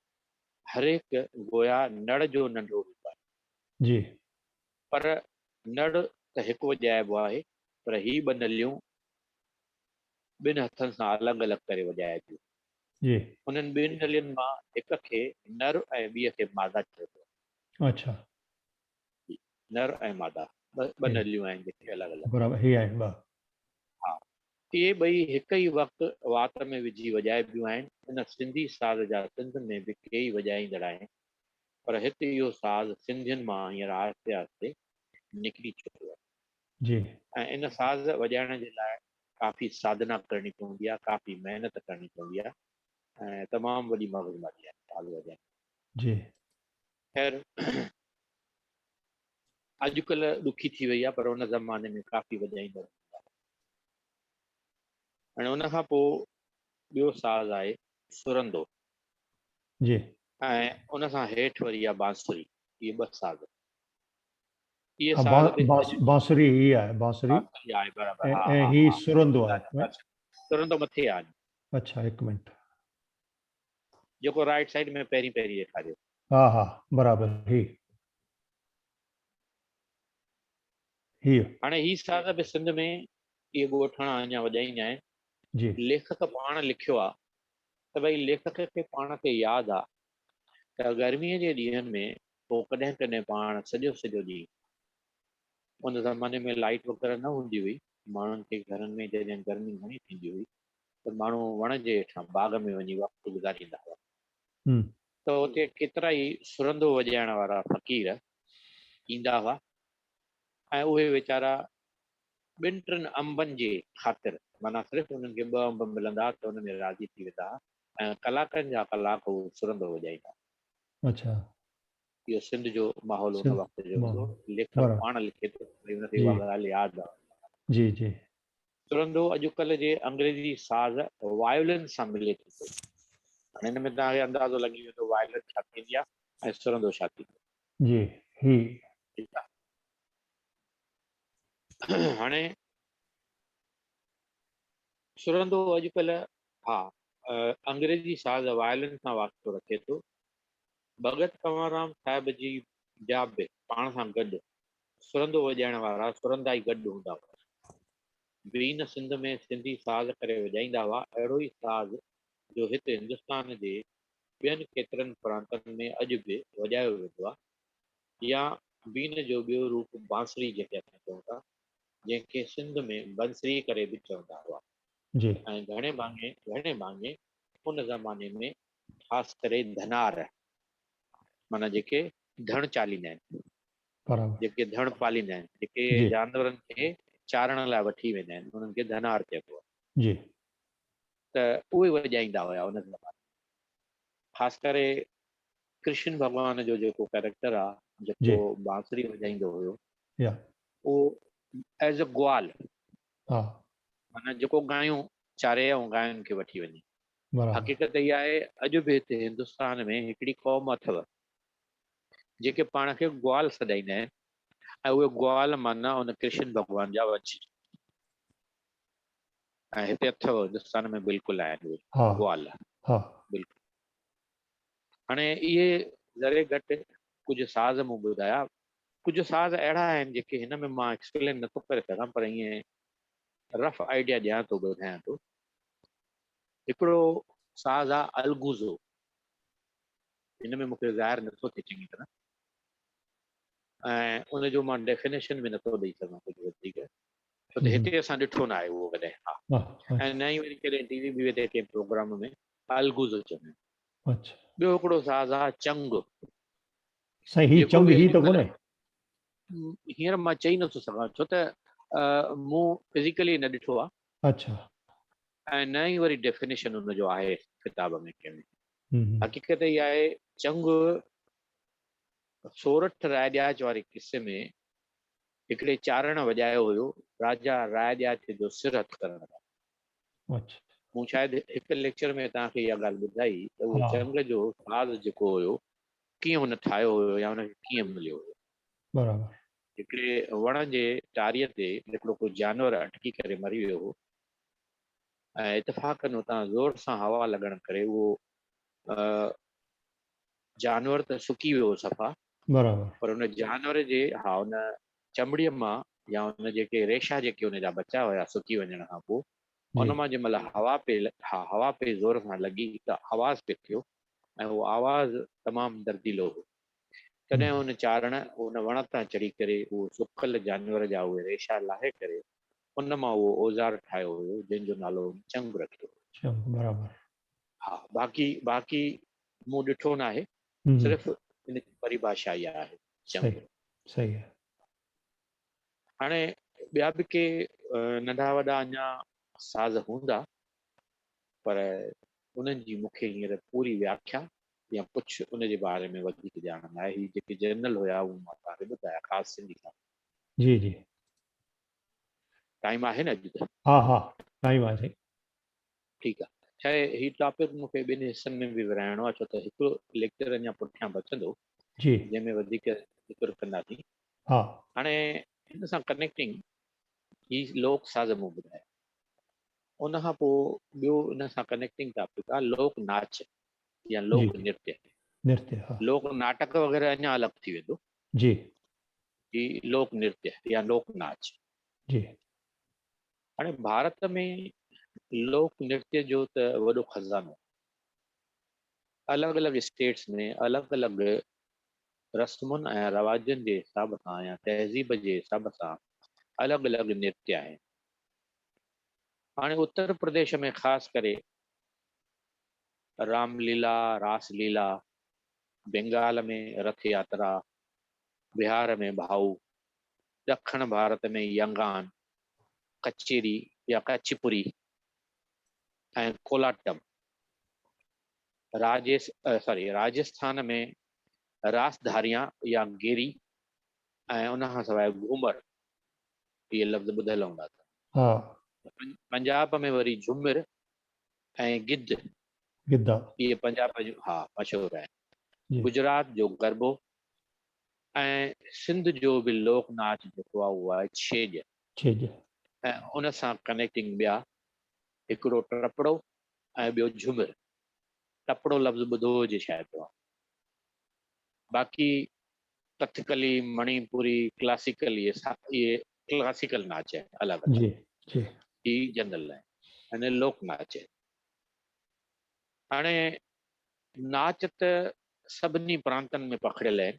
हर हिकु गोया नड़ जो नंढो रूप आहे। जी पर नड़ त हिकु वॼाइबो आहे पर ही ॿ नलियूं ॿिनि हथनि सां अलॻि अलॻि करे वॼाइबियूं। जी उन्हनि ॿिनि नलियुनि मां हिक खे नर ऐं ॿिए खे मादा चइबो अच्छा आहे। नर ऐं मादा ॿ नलियूं आहिनि जेके अलॻि अलॻि। बराबर ही आहिनि ॿ हा इहे ॿई हिक ई वक़्तु वात में विझी वॼाइबियूं आहिनि। इन सिंधी साज़ जा सिंध में बि कई वॼाईंदड़ आहिनि पर हिते इहो साज़ सिंधियुनि मां हींअर आहिस्ते आहिस्ते निकिरी चुको आहे। जी ऐं इन साज़ वॼाइण जे लाइ काफ़ी साधना करणी पवंदी आहे काफ़ी महिनत करणी पवंदी आहे ऐं तमामु वॾी मगज़मारी आहे साज़ वॼाइण। जी ख़ैर अॼुकल्ह ॾुखी थी वई आहे पर उन ज़माने में काफ़ी वॼाईंदड़। हाणे उन खां पोइ ॿियो साज़ आहे सुरंदो जी ऐं उन खां हेठि वरी आहे बांसुरी। इहे ॿ साज़ इहे हाँ, साज़ बि बांसुरी ही आहे बांसुरी बांसुरी आहे बराबरि हा ऐं हा ही हा सुरंदो आहे सुरंदो मथे आहे अच्छा हिकु मिंट जेको राइट साइड में पहिरीं पहिरीं ॾेखारियो। हा हा बराबर ही हाणे ही साज़ बि सिंध में इहे ॻोठणा अञा वॼाईंदा आहिनि। जी लेखक पाण लिखियो आहे त भई लेखक खे पाण खे यादि आहे त गर्मीअ जे ॾींहंनि में पोइ कॾहिं कॾहिं पाण सॼो सॼो ॾींहुं उन ज़माने में लाइट वग़ैरह न हूंदी हुई माण्हुनि खे घरनि में जॾहिं गर्मी घणी थींदी हुई त माण्हू वण जे हेठां बाग़ में वञी वक़्तु गुज़ारींदा हुआ। त उते केतिरा ई सुरंदो वॼाइण वारा फ़क़ीर ईंदा हुआ ऐं उहे वीचारा ॿिनि टिनि अंबनि जे ख़ातिर माना सिर्फ़ु उन्हनि खे ॿ अंब मिलंदा त उन में राज़ी थी वेंदा ऐं कलाकनि जा कलाक उहो सुरंदो वॼाईंदा। अच्छा इहो सिंध जो माहौल उन वक़्त जो हूंदो। लेखक बराबर पाण लिखे थो वरी हुनखे जी उहा ॻाल्हि यादि आहे। जी जी सुरंदो अॼुकल्ह जे अंग्रेज़ी साज़ वायोलिन सां मिले थो। हाणे हिन में तव्हांखे अंदाज़ो लॻी वेंदो वायोलिन छा थींदी आहे ऐं सुरंदो छा थींदो जी ही ठीकु आहे। हाणे सुरंदो अॼुकल्ह हा अंग्रेज़ी साज़ वायोलिन सां वास्तो रखे थो। भगत कंवरराम साहिब जी जा बि पाण सां गॾु सुरंदो वॼाइण वारा सुरंदा ई गॾु हूंदा हुआ। बीन सिंध में सिंधी साज़ करे वॼाईंदा हुआ अहिड़ो ई साज़ जो हिते हिंदुस्तान जे ॿियनि केतिरनि प्रांतनि में अॼु बि वॼायो वेंदो आहे या बीन जो ॿियो रूप बांसुरी जंहिंखे असां चऊं था जंहिंखे सिंध में बंसरी करे बि चवंदा हुआ। जी ऐं घणे भाङे उन ज़माने में ख़ासि करे धनार माना जेके धण चालींदा आहिनि, बराबर जेके धण पालींदा आहिनि, जेके जी जानवरनि खे चारण लाइ वठी वेंदा आहिनि, उन्हनि खे धनार चइबो आहे। जी त उहे वॼाईंदा हुया उन ज़माने। ख़ासि करे कृष्ण भॻवान जो जेको कैरेक्टर आहे, जी जेको बांसुरी वॼाईंदो हुयो, या उहो एज़ अ ग्वाल हा माना जेको गायूं चारे ऐं गांयुनि खे वठी वञे। बराबर हक़ीक़त इहा आहे, अॼु बि हिते हिंदुस्तान में हिकिड़ी क़ौम अथव जेके पाण खे ग्वाल सॾाईंदा आहिनि, ऐं उहे ग्वाल माना उन कृष्ण भॻवान जा वंश। ऐं हिते अथव हिंदुस्तान में बिल्कुलु आहिनि उहे हा ग्वाल, हा बिल्कुलु। हाणे इहे ज़रे घटि कुझु साज़ मूं ॿुधाया। कुझु साज़ अहिड़ा आहिनि जेके हिन में मां एक्सप्लेन नथो करे सघां, पर ईअं रफ आइडिया ॾियां थो, ॿुधायां थो। हिकिड़ो साज़ आहे अलगुज़ो। हिन में मूंखे ज़ाहिर नथो थिए चङी तरह, ऐं उनजो मां डेफिनेशन बि नथो ॾेई सघां कुझु वधीक, छो त हिते असां ॾिठो न आहे उहो कॾहिं। हा, हा ऐं न ई वरी कॾहिं टीवी बी ते कंहिं प्रोग्राम में अलगुज़ो चवंदा आहिनि। अच्छा ॿियो हिकिड़ो साज़ आहे चंग, साईं ही जेको चंग बि ही हिन त महिल कोन्हे? हींअर मां चई नथो सघां, छो त मूं फिज़िकली न ॾिठो आहे, अच्छा ऐं न ई वरी डेफिनेशन हुनजो आहे किताब में कंहिं में। हम्म, हक़ीक़त इहा आहे, चंग सोरठ रायॾियाच वारे किसे में हिकिड़े चारण वॼायो हुयो राजा रायॾियाच जो सिर हथु करण लाइ। अच्छा मूं शायदि हिकु लेक्चर में तव्हांखे इहा ॻाल्हि ॿुधाई त उहो हा चंग जो साज़ जेको हुयो, कीअं हुन ठाहियो हुयो या हुनखे कीअं मिलियो हुयो। बराबर हिकिड़े वण जे टारीअ ते हिकिड़ो को जानवर अटकी करे मरी वियो हो, ऐं इतफ़ाक़नि उतां ज़ोर सां हवा लॻण करे उहो जानवर त सुकी वियो सफ़ा, बराबर पर हुन जानवर जे हुन चमड़ीअ मां या हुन जेके रेशा जेके हुन जा बचा हुया सुकी वञण खां पोइ, जी हुन मां जंहिं महिल हवा पे ज़ोर सां लॻी त आवाज़ पियो थियो, ऐं उहो आवाज़ तमामु दर्दीलो हो। तॾहिं हुन चारण हुन वण तां चढ़ी करे उहो सुकल जानवर जा उहे रेशा लाहे करे उन मां उहो औज़ार ठाहियो हुयो जंहिंजो नालो चंग रखियो। चंग बराबर हा, बाक़ी मूं ॾिठो न आहे, सिर्फ़ु इन जी परिभाषा इहा आहे सही चंग। सही है हाणे ॿिया बि के नंढा वॾा अञा साज़ हूंदा, पर उन्हनि जी मूंखे हींअर पूरी व्याख्या या कुझु उन जे बारे में वधीक ॼाण न आहे। ही जेके जनरल हुया उहे मां तव्हांखे ॿुधाया ख़ासि सिंधी खां। जी जी टाइम आहे न अॼु त? हा हा टाइम आहे साईं। ठीकु आहे। छा आहे, हीउ टॉपिक मूंखे ॿिनि हिसनि में बि विराइणो आहे, छो त हिकिड़ो लेक्चर अञा पुठियां बचंदो जी जंहिंमें वधीक ज़िक्र कंदासीं। हा हाणे हिन सां कनेक्टिंग ही लोक साज़ मूं ॿुधाया, उन खां पोइ ॿियो इन सां कनेक्टिंग टॉपिक आहे लोक नाच या जी लोक जी नृत्य। नृत्य हा लोक नाटक वग़ैरह अञा अलॻि थी वेंदो, जी ही लोक नृत्य या लोक नाच। जी हाणे भारत में लोक नृत्य जो त वॾो खज़ानो, अलॻि अलॻि स्टेट्स में अलॻि अलॻि रस्मुनि ऐं रवाजनि जे हिसाब सां या तहज़ीब जे हिसाब सां अलॻि अलॻि नृत्य आहिनि। हाणे उत्तर प्रदेश में ख़ासि करे रामलीला, रासलीला, बंगाल में रथ यात्रा, बिहार में भाऊ, ॾखण भारत में यंगान, कचेरी या कचपुरी ऐं कोलाटम, राजस्थान में रासधारियां या गेरी, ऐं उन खां सवाइ घूमर, इहे लफ़्ज़ ॿुधल हूंदा अथव। हा पंजाब में वरी झुमिर ऐं गिद्ध, गिद्दा इहे पंजाब जूं मशहूरु आहिनि। जी गुजरात जो गरबो, ऐं सिंध जो बि लोक नाच जेको आहे उहो आहे छेॼ, छेज ऐं उन सां कनेक्टिंग ॿिया हिकिड़ो टपड़ो ऐं ॿियो झुमिर। टपड़ो लफ़्ज़ ॿुधो हुजे शायदि तव्हां। बाक़ी कथकली, मणिपुरी, क्लासिकल, इहे क्लासिकल नाच आहिनि अलॻि अलॻि, जी जी ही जनरल आहिनि, अने लोक नाच आहिनि। हाणे नाच त सभिनी प्रांतनि में पखिड़ियल आहिनि,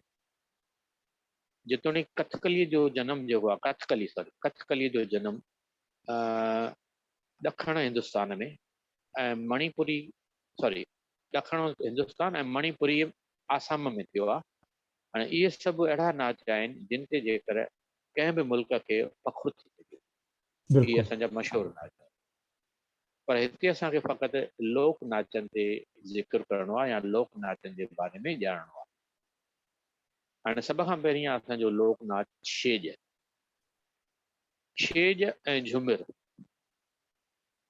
जेतोणीकि कथकलीअ जो जनमु जेको आहे, कथकली जो जनमु ॾखण हिंदुस्तान में ऐं मणिपुरी सॉरी ॾखण हिंदुस्तान ऐं मणिपुरी आसाम में थियो आहे। हाणे इहे सभु अहिड़ा नाच आहिनि जिन ते जेकर कंहिं बि मुल्क खे फ़ख़ुरु थी सघे, इहे बिल्कुलु असांजा मशहूरु नाच आहिनि। पर हिते असांखे फ़क़ति लोक नाचनि ते ज़िक्र करिणो आहे या लोक नाचनि जे बारे में ॼाणणो आहे। हाणे सभ खां पहिरीं आहे असांजो लोक नाच छेॼ। छेॼ ऐं झूमिर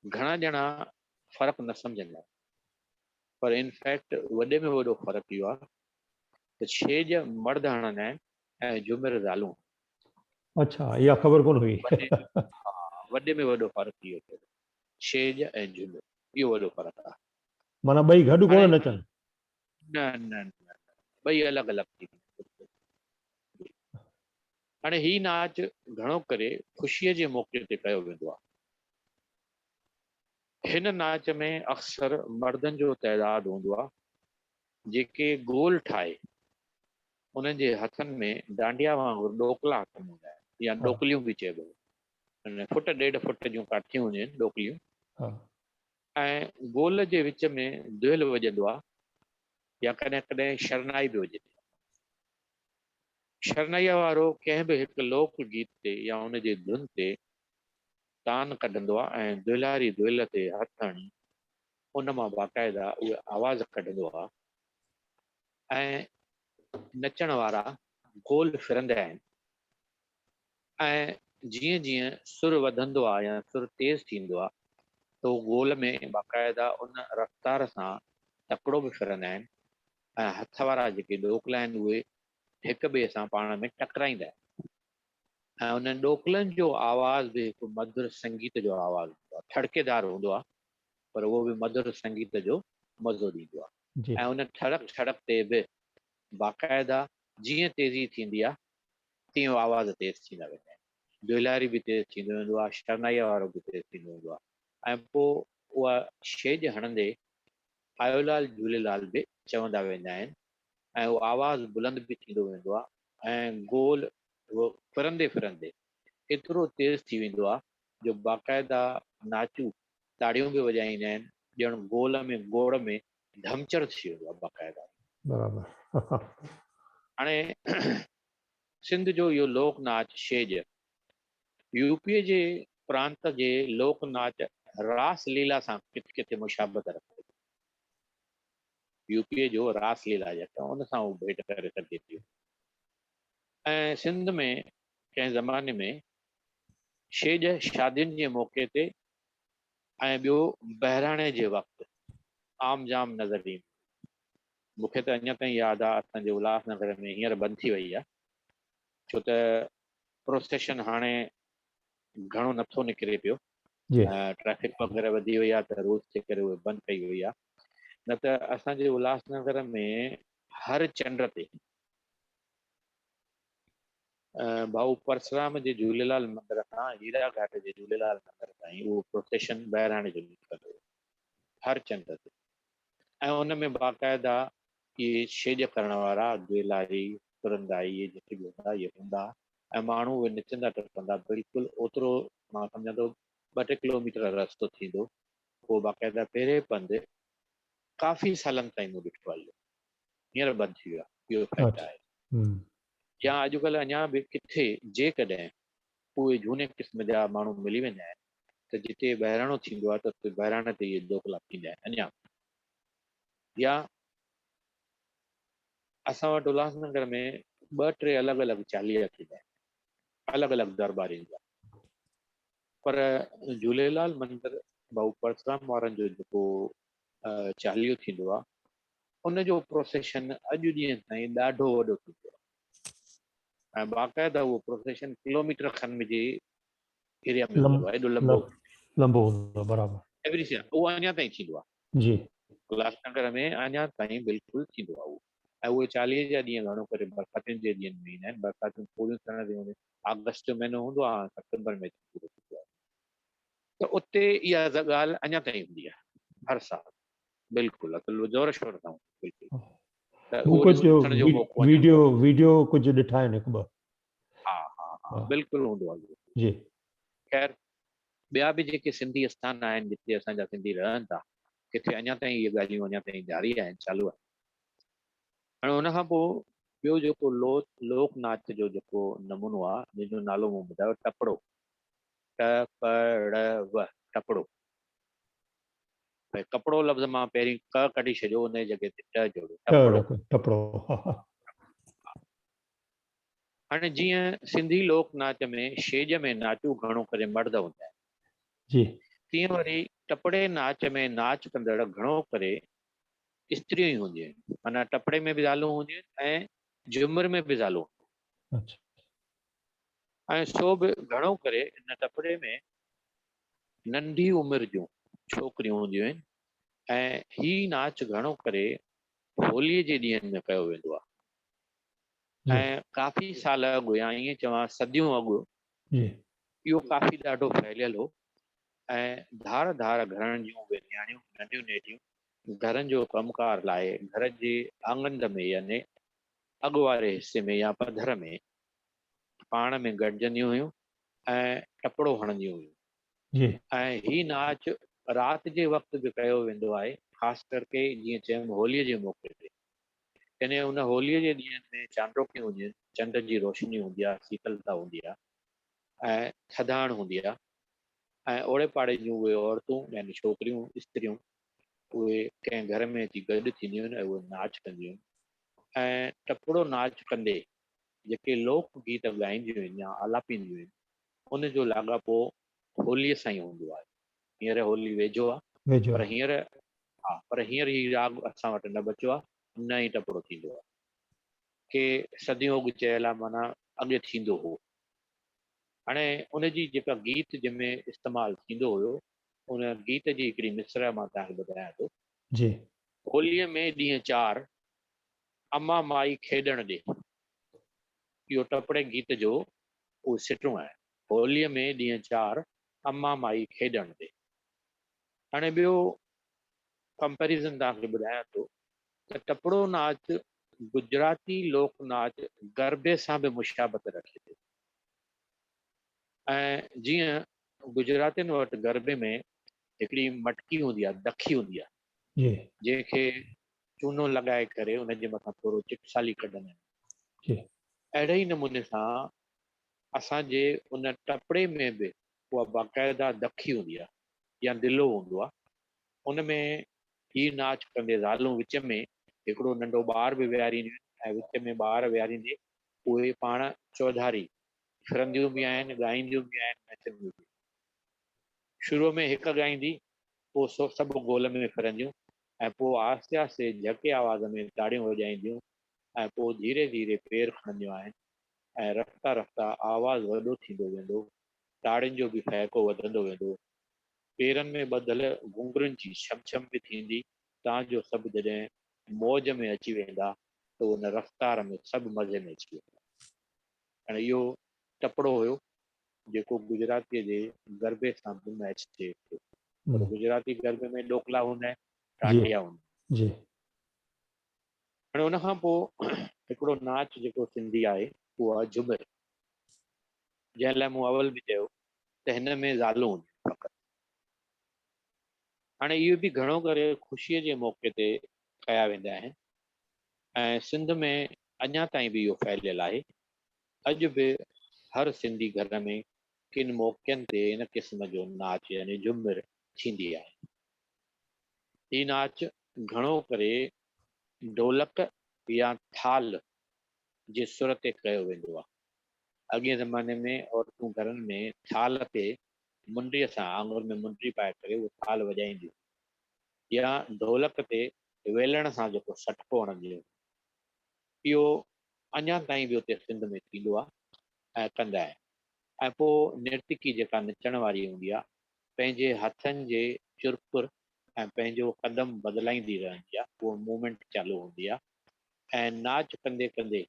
घणा ॼणा फ़र्क़ु न सम्झंदा आहिनि, पर इनफैक्ट वॾे में वॾो फ़र्क़ु इहो आहे त छेॼ मर्द हणंदा आहिनि ऐं झूमिर ज़ालूं। अच्छा, इहा ख़बर कोन हुई। वॾे में वॾो फ़र्क़ु इहो थियो, छेॼ ऐं झूमिर इहो वॾो फ़र्क़ु आहे। माना ॿई गॾु हाणे कोन नचनि? न ॿई अलॻि अलॻि थी वेंदा। हाणे ही नाच घणो करे ख़ुशीअ जे मौक़े ते कयो वेंदो आहे। हिन नाच में अक्सर मर्दनि जो तइदादु हूंदो आहे जेके गोल ठाहे उन्हनि जे हथनि में डांडिया वांगुरु ॾोकला हथ में हूंदा आहिनि या ॾोकलियूं बि चइबो, फुट 1.5 फुट जूं काठियूं हूंदियूं आहिनि ॾोकलियूं, ऐं गोल जे विच में दुहिल वॼंदो आहे या कॾहिं कॾहिं शरनाई बि वॼंदी आहे। शरनाईअ वारो कंहिं बि हिकु लोक गीत ते या उनजे धुन ते तान कढंदो आहे ऐं दुहिलारी दुहिल ते हथ हणी उन मां बाक़ाइदा उहे आवाज़ कढंदो आहे ऐं नचण वारा गोल फिरंदा आहिनि ऐं जीअं जीअं सुर वधंदो आहे या सुर तेज़ थींदो आहे त उहो गोल में बाक़ाइदा उन रफ़्तार सां तकिड़ो बि फिरंदा आहिनि ऐं हथ वारा जेके ॾोकला आहिनि उहे हिक ॿिए सां पाण में टकराईंदा आहिनि ऐं उन्हनि ॾोकलनि जो आवाज़ बि हिकु मधुर संगीत जो आवाज़ हूंदो आहे, ठड़केदार हूंदो आहे पर उहो बि मधुर संगीत जो मज़ो ॾींदो आहे। ऐं उन ठड़क ठड़क ते बि बाक़ाइदा जीअं तेज़ी थींदी आहे तीअं आवाज़ तेज़ थींदा वेंदा आहिनि, दुहिलारी बि तेज़ थींदो वेंदो आहे, शरनाईअ वारो बि तेज़ थींदो वेंदो आहे ऐं पोइ उहा छेॼ हणंदे आयोलाल झूलेलाल बि चवंदा वेंदा आहिनि ऐं उहो आवाज़ बुलंद बि थींदो वेंदो आहे ऐं गोल उहो फिरंदे फिरंदे एतिरो तेज़ थी वेंदो आहे जो बाक़ाइदा नाचू ताड़ियूं बि वॼाईंदा आहिनि, ॼण गोल में गोड़ में धमचड़ थी वेंदो आहे बाक़ाइदा। बराबरि। हाणे सिंध जो इहो लोक नाच छेॼ यूपीअ जे प्रांत जे लोक नाच रास लीला सां किथे किथे मुशाबत रखे थो। यूपीअ जो रास लीला जेका उन सां उहो भेट करे सघे थी। ऐं सिंध में कंहिं ज़माने में छेॼ शादियुनि जे मौक़े ते ऐं ॿियो बहिराणे जे वक़्तु आम जाम नज़र ईंदी। मूंखे त अञा ताईं यादि आहे असांजे उल्हासनगर में हींअर बंदि थी वई आहे छो त प्रोसेशन हाणे घणो नथो निकिरे पियो, ट्रैफिक वग़ैरह वधी वई आहे त रोज़ जे करे उहे बंदि कई वई आहे। न त असांजे उल्हासनगर में हर चंड ते भाऊ परसराम जे झूलेलाल मंदर खां हीरा घाट जे झूलेलाल मंदर ताईं उहो प्रोसेशन बहिराणे जो निकिरंदो हुयो हर चंड ते ऐं उन में बाक़ाइदा इहे छेॼ करण वारा दुहिलारी तुरंदाई इहे जेके बि हूंदा इहे हूंदा ऐं माण्हू उहे नचंदा टपंदा बिल्कुलु ओतिरो मां सम्झा थो 2-3 किलोमीटर रस्तो थींदो उहो बाक़ाइदा पहिरें पंधु काफ़ी सालनि ताईं मूं ॾिठो आहे। हींअर बंदि थी वियो आहे इहो फैक्ट आहे। या अॼुकल्ह अञा बि किथे जेकॾहिं उहे झूने क़िस्म जा माण्हू मिली वेंदा आहिनि त जिते बहिराणो थींदो आहे त उते बहिराणे ते इहे ॾोकला थींदा आहिनि अञा। या असां वटि उल्हासनगर में 2-3 अलॻि अलॻि चालीहा थींदा आहिनि, अलॻि अलॻि दरबार ईंदा पर झूलेलाल मंदरु भाऊ परसराम वारनि जो जेको चालीहो थींदो आहे उनजो प्रोसेशन अॼु ॾींहं ताईं ॾाढो वॾो थींदो आहे ऐं बाक़ाइदा उहो प्रोसेशन किलोमीटर खनि जे एरिया में हूंदो आहे, एॾो लंबो हूंदो बराबरि एवरी सीज़न उहो अञा ताईं थींदो आहे जी। उल्हासनगर में अञा ताईं बिल्कुलु थींदो आहे उहो ऐं उहे 40 जा ॾींहं घणो करे बरसातियुनि जे ॾींहंनि में ईंदा आहिनि। बरसातियूं पूरियूं थियण ते हूंदियूं, अगस्त जो महीनो हूंदो आहे, सितंबर में पूरो थींदो आहे त उते इहा ॻाल्हि अञा ताईं हूंदी आहे हर साल बिल्कुलु ज़ोर शोर सां बिल्कुलु। त उहो ॾिसण जो मौक़ो वीडियो कुझु ॾिठा आहिनि हिकु ॿ। हा बिल्कुलु हूंदो आहे जी। ख़ैर ॿिया बि जेके सिंधी आस्थान आहिनि जिते असांजा सिंधी रहनि था, किथे अञा ताईं इहे ॻाल्हियूं अञा ताईं जारी आहिनि, चालू आहे। हाणे हुन खां पोइ ॿियो जेको लोक नाच जो जेको नमूनो आहे, जंहिंजो नालो मूं ॿुधायो, टपड़ो, टपड़व, टपड़ो। भई कपिड़ो लफ़्ज़ मां पहिरीं क कढी छॾियो, उन जी जॻह ते ट जोड़ियो, टपड़ो। टपड़ो। हाणे जीअं सिंधी लोक नाच में छेॼ में नाचू घणो करे मर्द हूंदा आहिनि, जी तीअं वरी टपड़े नाच में नाच कंदड़ घणो करे स्त्रियूं ई हूंदियूं आहिनि। माना टपड़े में बि ज़ालूं हूंदियूं आहिनि ऐं झूमर में बि ज़ालूं। अच्छा ऐं सो बि घणो करे इन टपड़े में नंढी उमिरि जूं छोकिरियूं हूंदियूं आहिनि, ऐं ही नाच घणो करे होलीअ जे ॾींहंनि में कयो वेंदो आहे। जी ऐं काफ़ी साल अॻु, या ईअं चवां सदियूं अॻु, जी इहो काफ़ी ॾाढो फैलियल हो। ऐं धार धार घरनि जूं उहे नियाणियूं, नंढियूं नेटियूं, घरनि जो कमकार लाइ घर जे आंगन में यानी अॻु वारे हिसे में या पधर में पाण में गॾिजंदियूं हुयूं ऐं टपड़ो हणंदियूं हुयूं। जी ऐं ही नाच राति जे वक़्तु बि कयो वेंदो आहे, ख़ासि करके जीअं चयूं होलीअ जे मौक़े ते। यानी उन होलीअ जे ॾींहंनि में चांडोकियूं हूंदियूं आहिनि, चंड जी रोशनी हूंदी आहे, शीतलता हूंदी आहे ऐं थधाण हूंदी आहे। ऐं ओड़े पाड़े जूं उहे औरतूं यानी छोकिरियूं, स्त्रियूं, उहे कंहिं घर में अची गॾु थींदियूं आहिनि ऐं उहे नाच कंदियूं आहिनि। ऐं टपड़ो नाच कंदे जेके लोक गीत ॻाईंदियूं आहिनि या आलापींदियूं आहिनि, उनजो लाॻापो होलीअ सां ई हूंदो आहे। हींअर होली वेझो आहे, वेझो पर आहे। हींअर ही राग असां वटि न बचियो आहे, न ई टपड़ो थींदो आहे। के सदियों अॻु चयल आहे, माना अॻे थींदो हो। हाणे उनजी जेका गीत जंहिंमें इस्तेमालु थींदो हुयो, उन गीत जी हिकिड़ी मिसर मां तव्हांखे ॿुधायां थो। जी होलीअ में ॾींहं 4 अम्मा माई खेॾण ॾे, इहो टपड़े गीत जो उहो सिटूं आहे। होलीअ में ॾींहं 4 अम्मा माई खेॾण ॾे। हाणे ॿियो कंपेरिज़न तव्हांखे ॿुधायां थो त टपड़ो नाच गुजराती लोक नाच गरबे सां बि मुशाबत रखे थो। ऐं जीअं गुजरातियुनि वटि गरबे में हिकिड़ी मटकी हूंदी आहे, दखी हूंदी आहे, जी जंहिंखे चूनो लॻाए करे उनजे मथां थोरो चिटसाली कढंदा आहिनि। जी अहिड़े ई नमूने सां असांजे उन टपड़े में बि उहा बाक़ाइदा दखी हूंदी आहे या दिलो हूंदो आहे। उन में ही नाच कंदे ज़ालूं विच में हिकिड़ो नंढो ॿार बि विहारींदियूं आहिनि, ऐं विच में ॿार विहारींदे उहे पाण चौधारी फिरंदियूं बि आहिनि, ॻाईंदियूं बि आहिनि, नचंदियूं बि। शुरूअ में हिकु ॻाईंदी, पोइ सभु गोल में फिरंदियूं, ऐं पोइ आहिस्ते आहिस्ते झके आवाज़ में ताड़ियूं वॼाईंदियूं, ऐं पोइ धीरे धीरे पेर खणंदियूं आहिनि, ऐं रफ़्ता रफ़्ता आवाज़ु वॾो थींदो वेंदो, ताड़ियुनि जो बि फ़हको वधंदो वेंदो, पेरनि में ॿधल घुंघरुनि जी छम छम बि थींदी, तव्हांजो सभु जॾहिं मौज में अची वेंदा त उन रफ़्तार में सभु मज़े में अची वेंदा। हाणे इहो टपड़ो हुयो जेको गुजरातीअ जे गरबे सां बि मैच थिए पियो। पर गुजराती गरबे में ॾोकला हूंदा आहिनि, जी टांडिया हूंदा आहिनि। जी हाणे उन खां पोइ हिकिड़ो नाच जेको सिंधी आहे, उहो आहे झूमर, जंहिं लाइ मूं अवल बि चयो त हिन में ज़ालूं हूंदियूं फ़क़ति। हाणे इहो बि घणो करे ख़ुशीअ जे मौक़े ते कया वेंदा आहिनि, ऐं सिंध में अञा ताईं बि इहो फैलियल आहे। अॼु बि हर सिंधी घर में किन मौक़नि ते इन क़िस्म जो नाच यानी झूमर थींदी आहे। ही नाच घणो करे ढोलक या थाल जे सुर ते कयो वेंदो आहे। अॻे ज़माने में औरतूं घरनि में थाल ते मुंडीअ सां, आङुर में मुंडी पाए करे उहो थाल वॼाईंदियूं, या ढोलक ते वेलण सां जेको सटको हणंदियूं। इहो अञा ताईं बि उते सिंध में थींदो आहे ऐं कंदा आहिनि। ऐं पोइ नृतकी जेका नचण वारी हूंदी आहे, पंहिंजे हथनि जे चुरपुर ऐं पंहिंजो कदम बदिलाईंदी रहंदी आहे, उहो मूवमेंट चालू हूंदी आहे, ऐं नाच कंदे कंदे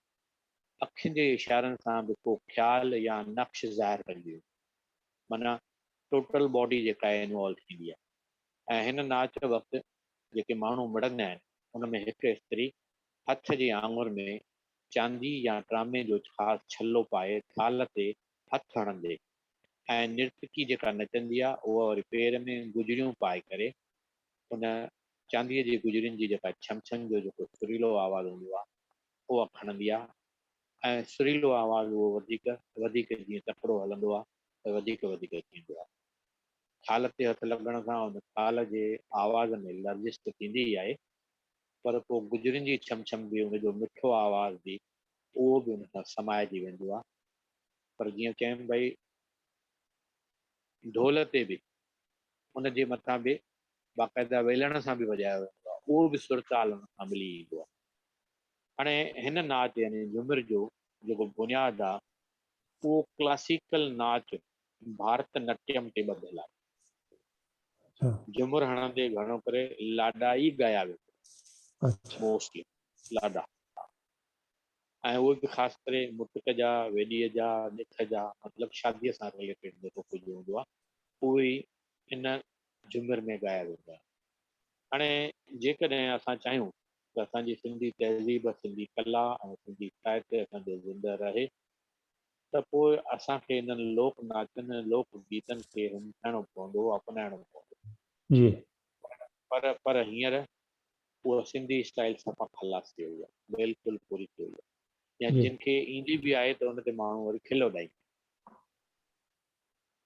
अखियुनि जे इशारनि सां बि को ख़्याल या नक्श ज़ाहिर कंदियूं, माना टोटल बॉडी जेका आहे इन्वॉल्व थींदी आहे। ऐं हिन नाच वक़्तु जेके माण्हू मिड़ंदा आहिनि, उन में हिकु स्त्री हथ जे आङुर में चांदी या ट्रामे जो ख़ासि छल्लो पाए थाल ते हथु हणंदे ऐं नृतकी जेका नचंदी आहे उहा वरी पेर में गुजरियूं पाए करे उन चांदीअ जी गुजरियुनि जी जेका छम छम जो जेको सुरीलो आवाज़ु हूंदो आहे उहा खणंदी आहे ऐं सुरीलो आवाज़ु उहो वधीक वधीक जीअं तकिड़ो हलंदो आहे त वधीक वधीक थींदो आहे। थाल ते हथु लॻण सां उन थाल जे आवाज़ में लर्जिश त थींदी ई आहे, पर पोइ गुजरियुनि जी छम छम बि उनजो मिठो आवाज़ बि उहो बि उन सां समाइजी वेंदो आहे। पर जीअं चयमि भई ढोल ते बि उन जे मथां बि बाक़ाइदा वेलण सां बि वॼायो वेंदो आहे, उहो बि सुर ताल उन सां मिली ईंदो आहे। हाणे हिन नाच यानी झूमिर जो जेको बुनियादु आहे उहो क्लासिकल नाच भारतनाट्यम ते ॿधियलु आहे। अच्छा झूमिर हणंदे घणो करे लाॾा ई ॻाया वेंदा अच्छा मोस्टली लाॾा, ऐं उहे बि ख़ासि करे मुटुक जा वेॾीअ जा ॾिख जा मतिलबु शादीअ सां रिलेटेड जेको कुझु हूंदो आहे उहे ई इन झूमिर में ॻाया वेंदा आहिनि। हाणे जेकॾहिं असां चाहियूं त असांजी सिंधी तहज़ीब सिंधी कला ऐं सिंधी साहित्य असांजो ज़िंदह रहे त पोइ असांखे इन्हनि लोक नाचनि लोक गीतनि खे हिमथाइणो पवंदो, अपनाइणो पवंदो। जी पर हींअर उहा सिंधी स्टाइल सफ़ा ख़लास थी वई आहे, बिल्कुलु पूरी थी वई आहे। या जी जिन खे ईंदी बि आहे त उन ते माण्हू वरी खिलो ॾाई।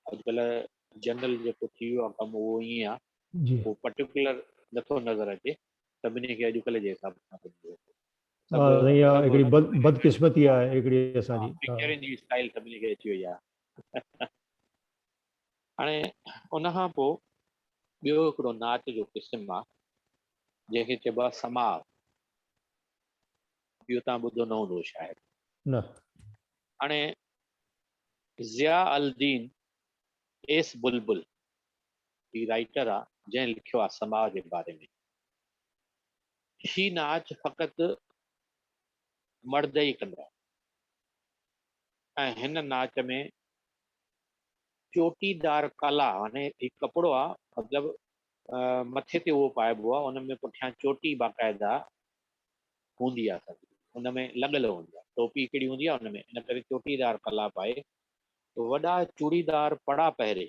अॼुकल्ह जनरल जेको थी वियो आहे कमु उहो ईअं आहे, जी उहो पर्टिकुलर नथो नज़र अचे सभिनी खे अॼुकल्ह जे हिसाब सां थो हा सभु इहा सभु हिकिड़ी बदकिस्मती आहे हिकिड़ी असांजी। हा पिक्चरुनि जी स्टाइल सभिनी खे अची वई आहे। हाणे उन खां पोइ ॿियो हिकिड़ो नाच जो क़िस्म आहे जंहिंखे चइबो आहे समाव। इहो तव्हां ॿुधो न हूंदो शायदि। न हाणे ज़िया अल दीन एस बुलबुल ही राइटर आहे जंहिं लिखियो आहे समाव जे बारे में। ही नाच फ़क़ति मर्द ई कंदा ऐं हिन नाच में चोटीदार कला माने हिकु कपिड़ो आहे मतिलबु मथे ते उहो पाइबो आहे, उन में पुठियां चोटी बाक़ाइदा हूंदी आहे, हुन में लॻल हूंदी आहे, टोपी हिकिड़ी हूंदी आहे हुन में, इन करे चोटीदार कला पाए वॾा चूड़ीदार पड़ा पहिरे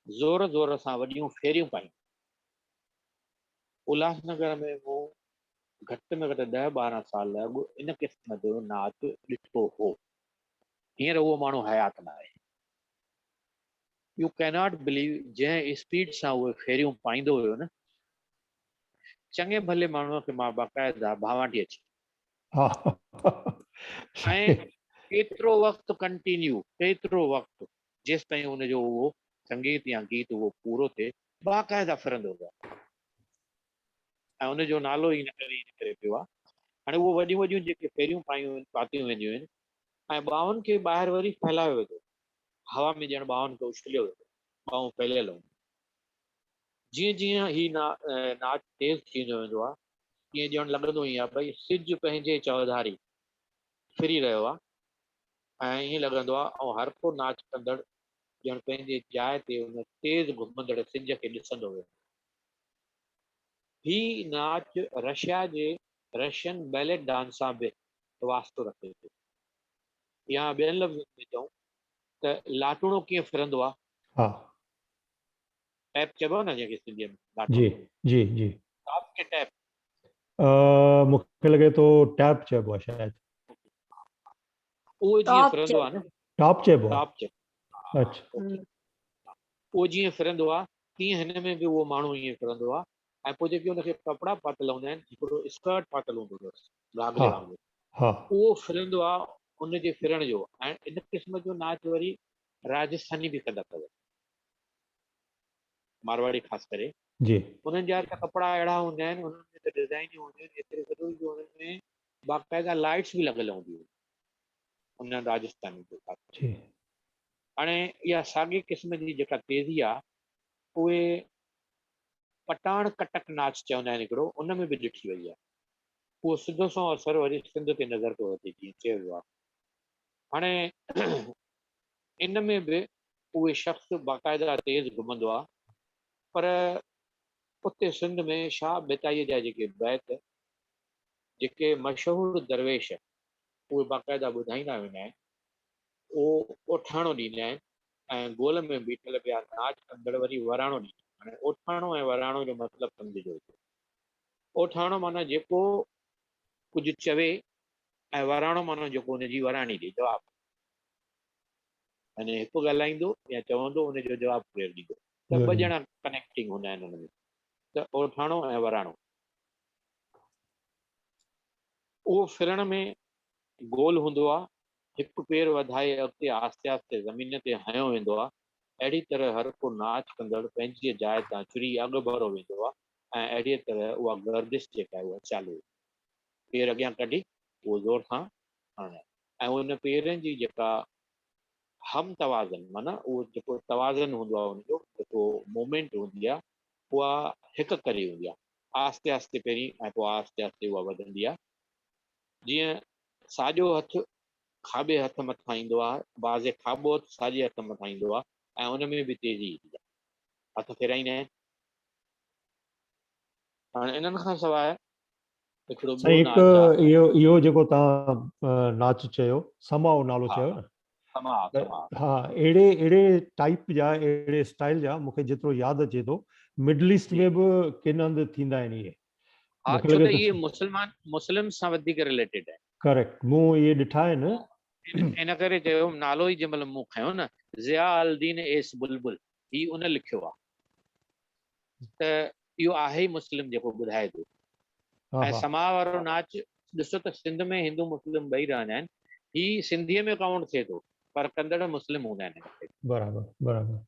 ज़ोर ज़ोर सां वॾियूं फेरियूं पाइनि। उल्हासनगर में मूं घटि में घटि 10-12 साल अॻु इन क़िस्म जो नाच ॾिठो हो। हींअर उहो माण्हू हयात न आहे। यू कैनॉट बिलीव जंहिं स्पीड सां उहे फेरियूं पाईंदो हुयो न, चङे भले माण्हूअ खे मां बाक़ाइदा भावांठी अची हा ऐं केतिरो वक़्तु कंटिन्यू केतिरो वक़्तु जेसि ताईं हुनजो उहो संगीत या गीत उहो पूरो थिए बाक़ाइदा फिरंदो हुयो ऐं हुनजो नालो ई इन करे पियो आहे। हाणे उहो वॾियूं वॾियूं जेके फेरियूं पातियूं वेंदियूं आहिनि ऐं ॿाहुनि खे ॿाहिरि वरी फैलायो वेंदो, हवा में ॼण ॿाहुनि खे उछलियो वेंदो, ॿाहूं फैलियल हूंदियूं। जीअं जीअं ही नाच तेज़ थींदो वेंदो आहे तीअं ॼण लॻंदो ई आहे भई सिज पंहिंजे चौधारी फिरी रहियो आहे ऐं ईअं लॻंदो आहे ऐं हर को नाच कंदड़ ॼण पंहिंजे जाइ ते उन तेज़ घुमंदड़ सिज खे ॾिसंदो वियो। ही नाच रशिया जे रशियन बैलेट डांस सां बि वास्तो रखे थो, या ॿियनि लफ़्ज़नि में चऊं त लाटणो कीअं फिरंदो आहे, हा टैप चइबो आहे न जंहिंखे सिंधीअ में जी लाटणो, जी जी टॉप के टैप मूंखे लॻे थो टैप चइबो आहे शायदि। उहो जीअं टॉप फिरंदो आहे न, टॉप चइबो टॉप आहे। चइबो अच्छा हम्म, उहो जीअं फिरंदो आहे तीअं हिन में बि उहो माण्हू ईअं फिरंदो आहे ऐं पोइ जेके हुनखे कपिड़ा पातल हूंदा आहिनि हिकिड़ो स्कर्ट पातल हूंदो अथसि हा घाघरे वांगुरु, हा उहो फिरंदो आहे उनजे फिरण जो। ऐं इन क़िस्म जो नाच वरी राजस्थानी बि कंदा अथव, मारवाड़ी ख़ासि करे। जी उन्हनि जा त कपिड़ा अहिड़ा हूंदा आहिनि, उन्हनि में त डिज़ाइनियूं हूंदियूं आहिनि एतिरे ज़रूरी जो उन्हनि में बाक़ाइदा लाइट्स बि लॻल हूंदियूं उन राजस्थानी जो। जी हाणे इहा साॻी क़िस्म जी जेका तेज़ी आहे उहे पटाण कटक नाच चवंदा आहिनि हिकिड़ो, उन में बि ॾिठी वई आहे। उहो सिधो सो असरु वरी सिंध ते नज़र पियो अचे जीअं चयो वियो आहे। हाणे इन में बि उहे शख़्स बाक़ाइदा तेज़ घुमंदो आहे, पर उते सिंध में शाह बेताईअ जा जेके बैत जेके मशहूरु दरवेश उहे बाक़ाइदा ॿुधाईंदा वेंदा आहिनि, उहो ठाणो ॾींदा आहिनि ऐं गोल में बीठल पिया नाच कंदड़ वरी वराणो ॾिठो। हाणे ओठाणो ऐं वराणो जो मतिलबु सम्झिजो। ओठाणो माना जेको कुझु चवे ऐं वराणो माना जेको हुनजी वराणी ॾे जवाबु। अने हिकु ॻाल्हाईंदो या चवंदो हुनजो जवाबु केरु ॾींदो। त ॿ Very ॼणा कनेक्टिंग हूंदा आहिनि हुन में। त ओठाणो ऐं वराणो उहो फिरण में गोल हूंदो आहे। हिकु पेर वधाए अॻिते आस्ते आस्ते ज़मीन ते हयो वेंदो आहे। अहिड़ी तरह हर को नाच कंदड़ पंहिंजी जाइ तां चुरी अॻु भरो वेंदो आहे ऐं अहिड़ीअ तरह उहा गर्दिश जेका आहे उहा चालू। पेर अॻियां कढी उहो ज़ोर सां हणणु ऐं उन पेरनि जी जेका हम तवाज़न माना उहो जेको तवाज़न हूंदो आहे हुनजो जेको मूवमेंट हूंदी आहे उहा हिकु करे हूंदी आहे। आस्ते आस्ते पहिरीं ऐं पोइ आस्ते आस्ते उहा वधंदी आहे। जीअं साॼो हथु खाॿे हथ मथां ईंदो आहे, बाज़े खाॿो हथु साॼे हथ मथां ईंदो आहे ऐं उन में बि तेज़ी ईंदी आहे। हथ फेराईंदा आहिनि। हाणे इन्हनि खां सवाइ हिकिड़ो ॿियो साईं, नाच आहे। इहो जेको तव्हां नाच चयो, समाओ नालो हा चयो न? समा त समा हा, अहिड़े टाइप जा, अहिड़े स्टाइल जा मूंखे जेतिरो यादि अचे थो, मिडल ईस्ट जी। में बि किन हंधि थींदा आहिनि इहे। हा, मूंखे छो लॻे त थो इहे मुस्लिम सां वधीक रिलेटेड आहे। करेक्ट, मूं इहे ॾिठा आहिनि। इन करे चयो नालो ई जंहिं महिल मूं खयो न, ज़िया अल दीन एस बुलबुल, ही उन लिखियो आहे। त इहो आहे ई मुस्लिम जेको ॿुधाए थो। हा ऐं हा, समा वारो नाच ॾिसो त सिंध में हिंदू मुस्लिम ॿई रहंदा आहिनि। ही सिंधीअ में काउंट थिए थो पर कंदड़ मुस्लिम हूंदा आहिनि हिन ते। बराबरि बराबरि।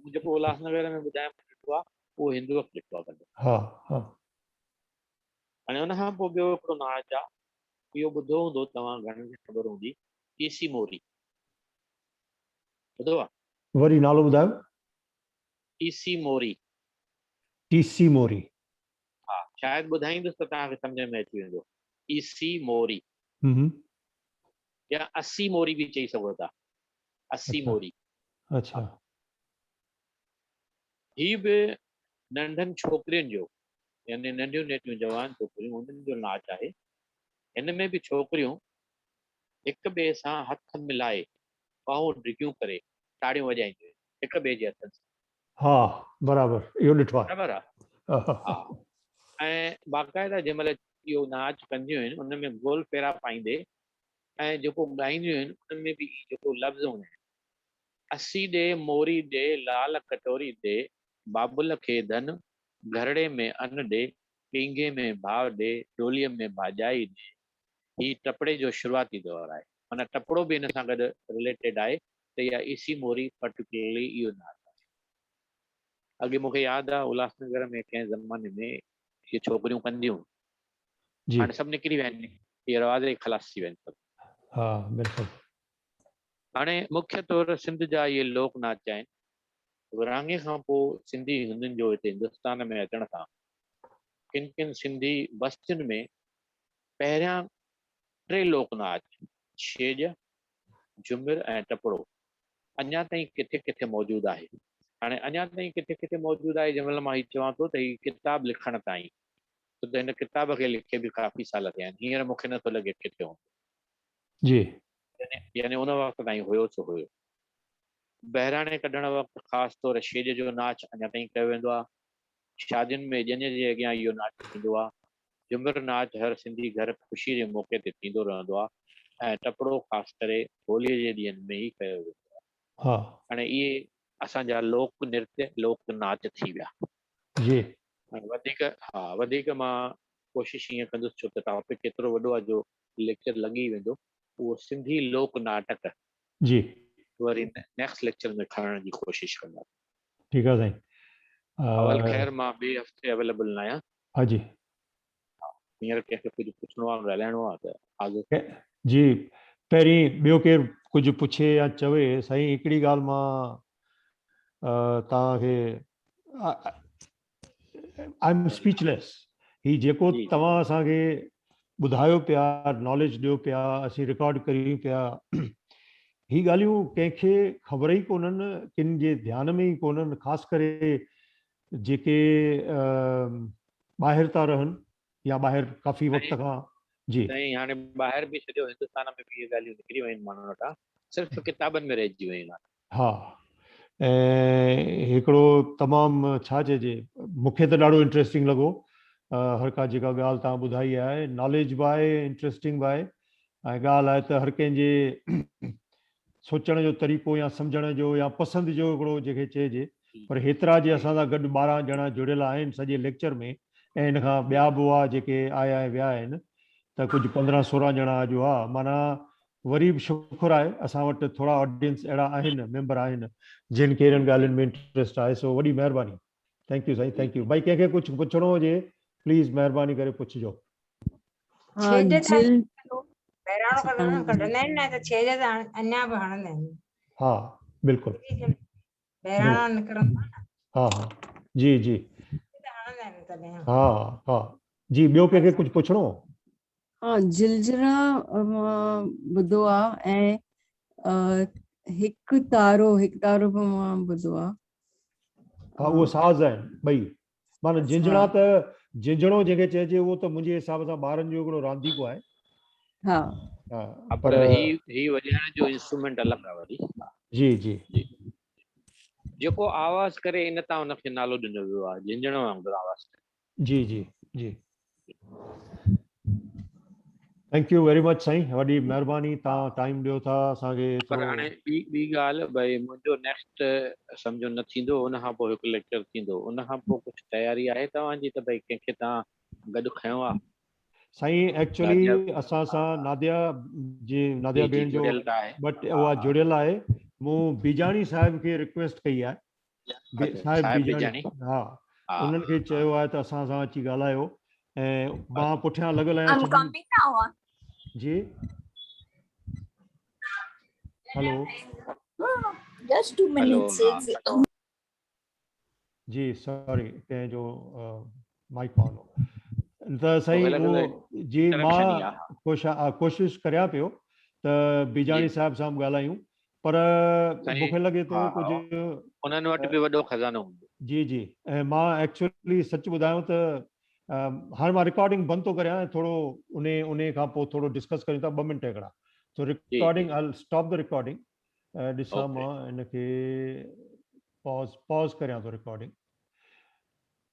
मूं जेको उल्हासनगर में ॿुधायां ॾिठो आहे उहो हिंदूअ खे ॾिठो आहे कंदड़। हा हा, हाणे हुन खां पोइ ॿियो हिकिड़ो नाच आहे, इहो ॿुधो हूंदो तव्हां, घणनि खे ख़बर हूंदी, टीसी मोरी। ॿुधो आहे? वरी नालो ॿुधायो। टीसी मोरी। टीसी मोरी। हा, शायदि ॿुधाईंदुसि त तव्हांखे सम्झ में अची वेंदो। टीसी मोरी या असी मोरी बि चई सघो था। असी अच्छा मोरी। अच्छा। ही बि नंढनि छोकिरियुनि जो, यानी नंढियूं नंढियूं जवान छोकिरियूं, उन्हनि जो नाच आहे। हिन में बि छोकिरियूं हिक ॿिए सां हथ मिलाए ॿाहूं डिघियूं करे ताड़ियूं वॼाईंदियूं आहिनि हिक ॿिए जे हथनि सां। हा बराबरि, इहो ॾिठो आहे। बराबरि आहे। हा, ऐं बाक़ाइदा जंहिं महिल इहो नाच कंदियूं आहिनि उन में गोल फेरा पाईंदे ऐं जेको ॻाईंदियूं आहिनि उन में बि जेको लफ़्ज़ हूंदा आहिनि, असी ॾे मोरी ॾे लाल कटोरी ॾे, बाबुल खे धन घरड़े में अन्न ॾे, पींघे में भाव ॾे, डोलीअ में भाॼाई ॾे। ही टपड़े जो शुरूआती दौर आहे। माना टपड़ो बि हिन सां गॾु रिलेटेड आहे। त इहा ईसी मोरी पर्टिकुलरली इहो नाच आहे। अॻे मूंखे यादि आहे उल्हासनगर में कंहिं ज़माने में इहे छोकिरियूं कंदियूं, जी हाणे सभु निकिरी विया आहिनि, इहे रवाज ई ख़लास थी विया आहिनि सभु। हा बिल्कुलु। हाणे मुख्य तौर सिंध जा इहे लोक नाच आहिनि। विरहाङे खां पोइ सिंधी हिंदुनि जो हिते हिंदुस्तान में अचण सां किन किन सिंधी बस्तियुनि में पहिरियां 3 लोक नाच, छेॼ, झुमिर ऐं टपड़ो, अञा ताईं किथे किथे मौजूदु आहे। हाणे अञा ताईं किथे किथे मौजूदु आहे जंहिं महिल मां हीउ चवां थो त हीउ किताबु लिखण ताईं, छो त हिन किताब खे लिखे बि काफ़ी साल थिया आहिनि। हींअर मूंखे नथो लॻे किथे हो, जी यानी उन वक़्तु ताईं हुयो सो हुयो। बहिराणे कढण वक़्तु ख़ासि तौर छेॼ जो नाच अञा ताईं कयो वेंदो आहे। शादियुनि में ॼञ जे अॻियां इहो नाच थींदो आहे। झुमिर नाच हर सिंधी घर ख़ुशी जे मौक़े ते थींदो रहंदो आहे ऐं टपड़ो ख़ासि करे होलीअ जे ॾींहंनि में ई कयो वेंदो आहे। हा हाणे इहे असांजा लोक नृत्य लोक नाच थी विया। जी वधीक मां कोशिशि ईअं कंदुसि, छो त टॉपिक केतिरो वॾो आहे जो लेक्चर लॻी वेंदो, उहो सिंधी लोक नाटक जी वरी नेक्स्ट लेक्चर में खणण जी कोशिशि कंदा। ठीकु आहे साईं। अवल ख़ैर मां ॿिए हफ़्ते अवेलेबल न आहियां। हा जी हींअर कंहिंखे कुझु पुछिणो आहे, ॻाल्हाइणो आहे त आगे। जी, पहिरीं ॿियो केरु कुझु पुछे या चवे, साईं हिकिड़ी ॻाल्हि मां तव्हांखे, आई एम स्पीचलेस। ही जेको जी जी तव्हां असांखे ॿुधायो पिया, नॉलेज ॾियो पिया, असीं रिकॉर्ड करियूं पिया, ही ॻाल्हियूं कंहिंखे ख़बर ई कोन्हनि, किन जे ध्यान में ई कोन्हनि, ख़ासि करे जेके ॿाहिरि था रहनि या ॿाहिरि काफ़ी वक़्त खां। जी साईं, हाणे ॿाहिरि बि सॼो हिंदुस्तान में बि इहे ॻाल्हियूं निकिरी वियूं आहिनि माण्हुनि वटां, सिर्फ़ु किताबनि में रहिजी वियूं आहिनि। हा, ऐं हिकिड़ो तमामु छा चइजे, मूंखे त ॾाढो इंट्रस्टिंग लॻो। हर का जेका ॻाल्हि तव्हां ॿुधाई आहे, नॉलेज बि आहे, इंट्रस्टिंग बि आहे। ऐं ॻाल्हि आहे त हर कंहिंजे सोचण जो तरीक़ो या सम्झण जो या पसंदि जो हिकिड़ो जेके चइजे, पर हेतिरा जे असां सां गॾु 12 ॼणा जुड़ियल आहिनि सॼे लेक्चर में, ऐं हिन खां ॿिया बि हुआ जेके आया ऐं विया आहिनि, त कुझु 15-16 ॼणा अॼु हुआ। माना वरी बि शुक्र आहे असां वटि थोरा ऑडियंस अहिड़ा आहिनि, मेंबर आहिनि जिन खे इन्हनि ॻाल्हियुनि में इंट्रस्ट आहे। सो वॾी महिरबानी, थैंक यू साईं, थैंक यू। भाई कंहिंखे कुझु पुछिणो हुजे प्लीज़ महिरबानी करे पुछिजो। हाँ, जिल बहिराणो कढंदा आहिनि न, त छेज त अञा बि हणंदा आहिनि। हा बिल्कुलु, बहिराणो निकिरंदो आहे हा हा, जी जी, त हणंदा आहिनि तॾहिं। हा हा जी। ॿियो कंहिंखे कुझु पुछिणो? हाँ, जिलजरा ॿुधो आहे, ऐं हिकु तारो बि मां ॿुधो आहे। हा, उहो साज़ आहिनि ॿई। माना जिंजणा अच्छा। त जिंजणो जंहिंखे चइजे उहो त मुंहिंजे हिसाब सां ॿारनि जो हिकिड़ो रांदीको आहे। हा हा, पर ही वॼाइण जो इंस्ट्रूमेंट अलॻि आहे वरी। जी जी, जेको आवाज़ करे इन तां उनखे नालो ॾिनो वियो आहे, जिंजणो वांगुरु आवाज़ करे। जी जी जी, थैंक यू वेरी मच साईं, वॾी महिरबानी, तव्हां टाइम ॾियो था असांखे। पर हाणे ॿी ॻाल्हि, भई मुंहिंजो नेक्स्ट सम्झो न थींदो, उन खां पोइ हिकु लेक्चर थींदो, उन खां पोइ कुझु तयारी आहे तव्हांजी त भई कंहिंखे तव्हां गॾु खयो आहे? साईं एक्चुअली असां सां नादिया जी, नादिया भेण जो बट उहा जुड़ियल आहे। मूं बीजाणी साहिब खे रिक्वेस्ट कई आहे, साहिब बीजाणी, हा, उन्हनि खे चयो आहे त असां सां अची ॻाल्हायो, ऐं मां पुठियां लॻल आहियां। जी, हेलो, Just 2 minutes. जी सॉरी, कंहिंजो माइक ऑन हो। त साईं उहो जी, मां कोशिशि करियां पियो त बीजाणी साहिब सां ॻाल्हायूं, पर मूंखे लॻे थो कुझु उन्हनि वटि बि वॾो खज़ानो हूंदो। जी जी, ऐं मां एक्चुअली सच ॿुधायां त हाणे मां रिकॉर्डिंग बंदि थो करियां, थोरो उन खां पोइ थोरो डिस्कस कयूं था 2 मिंट हिकिड़ा। So recording, I will stop the recording. ॾिसां मां हिनखे पॉज करियां थो रिकॉर्डिंग।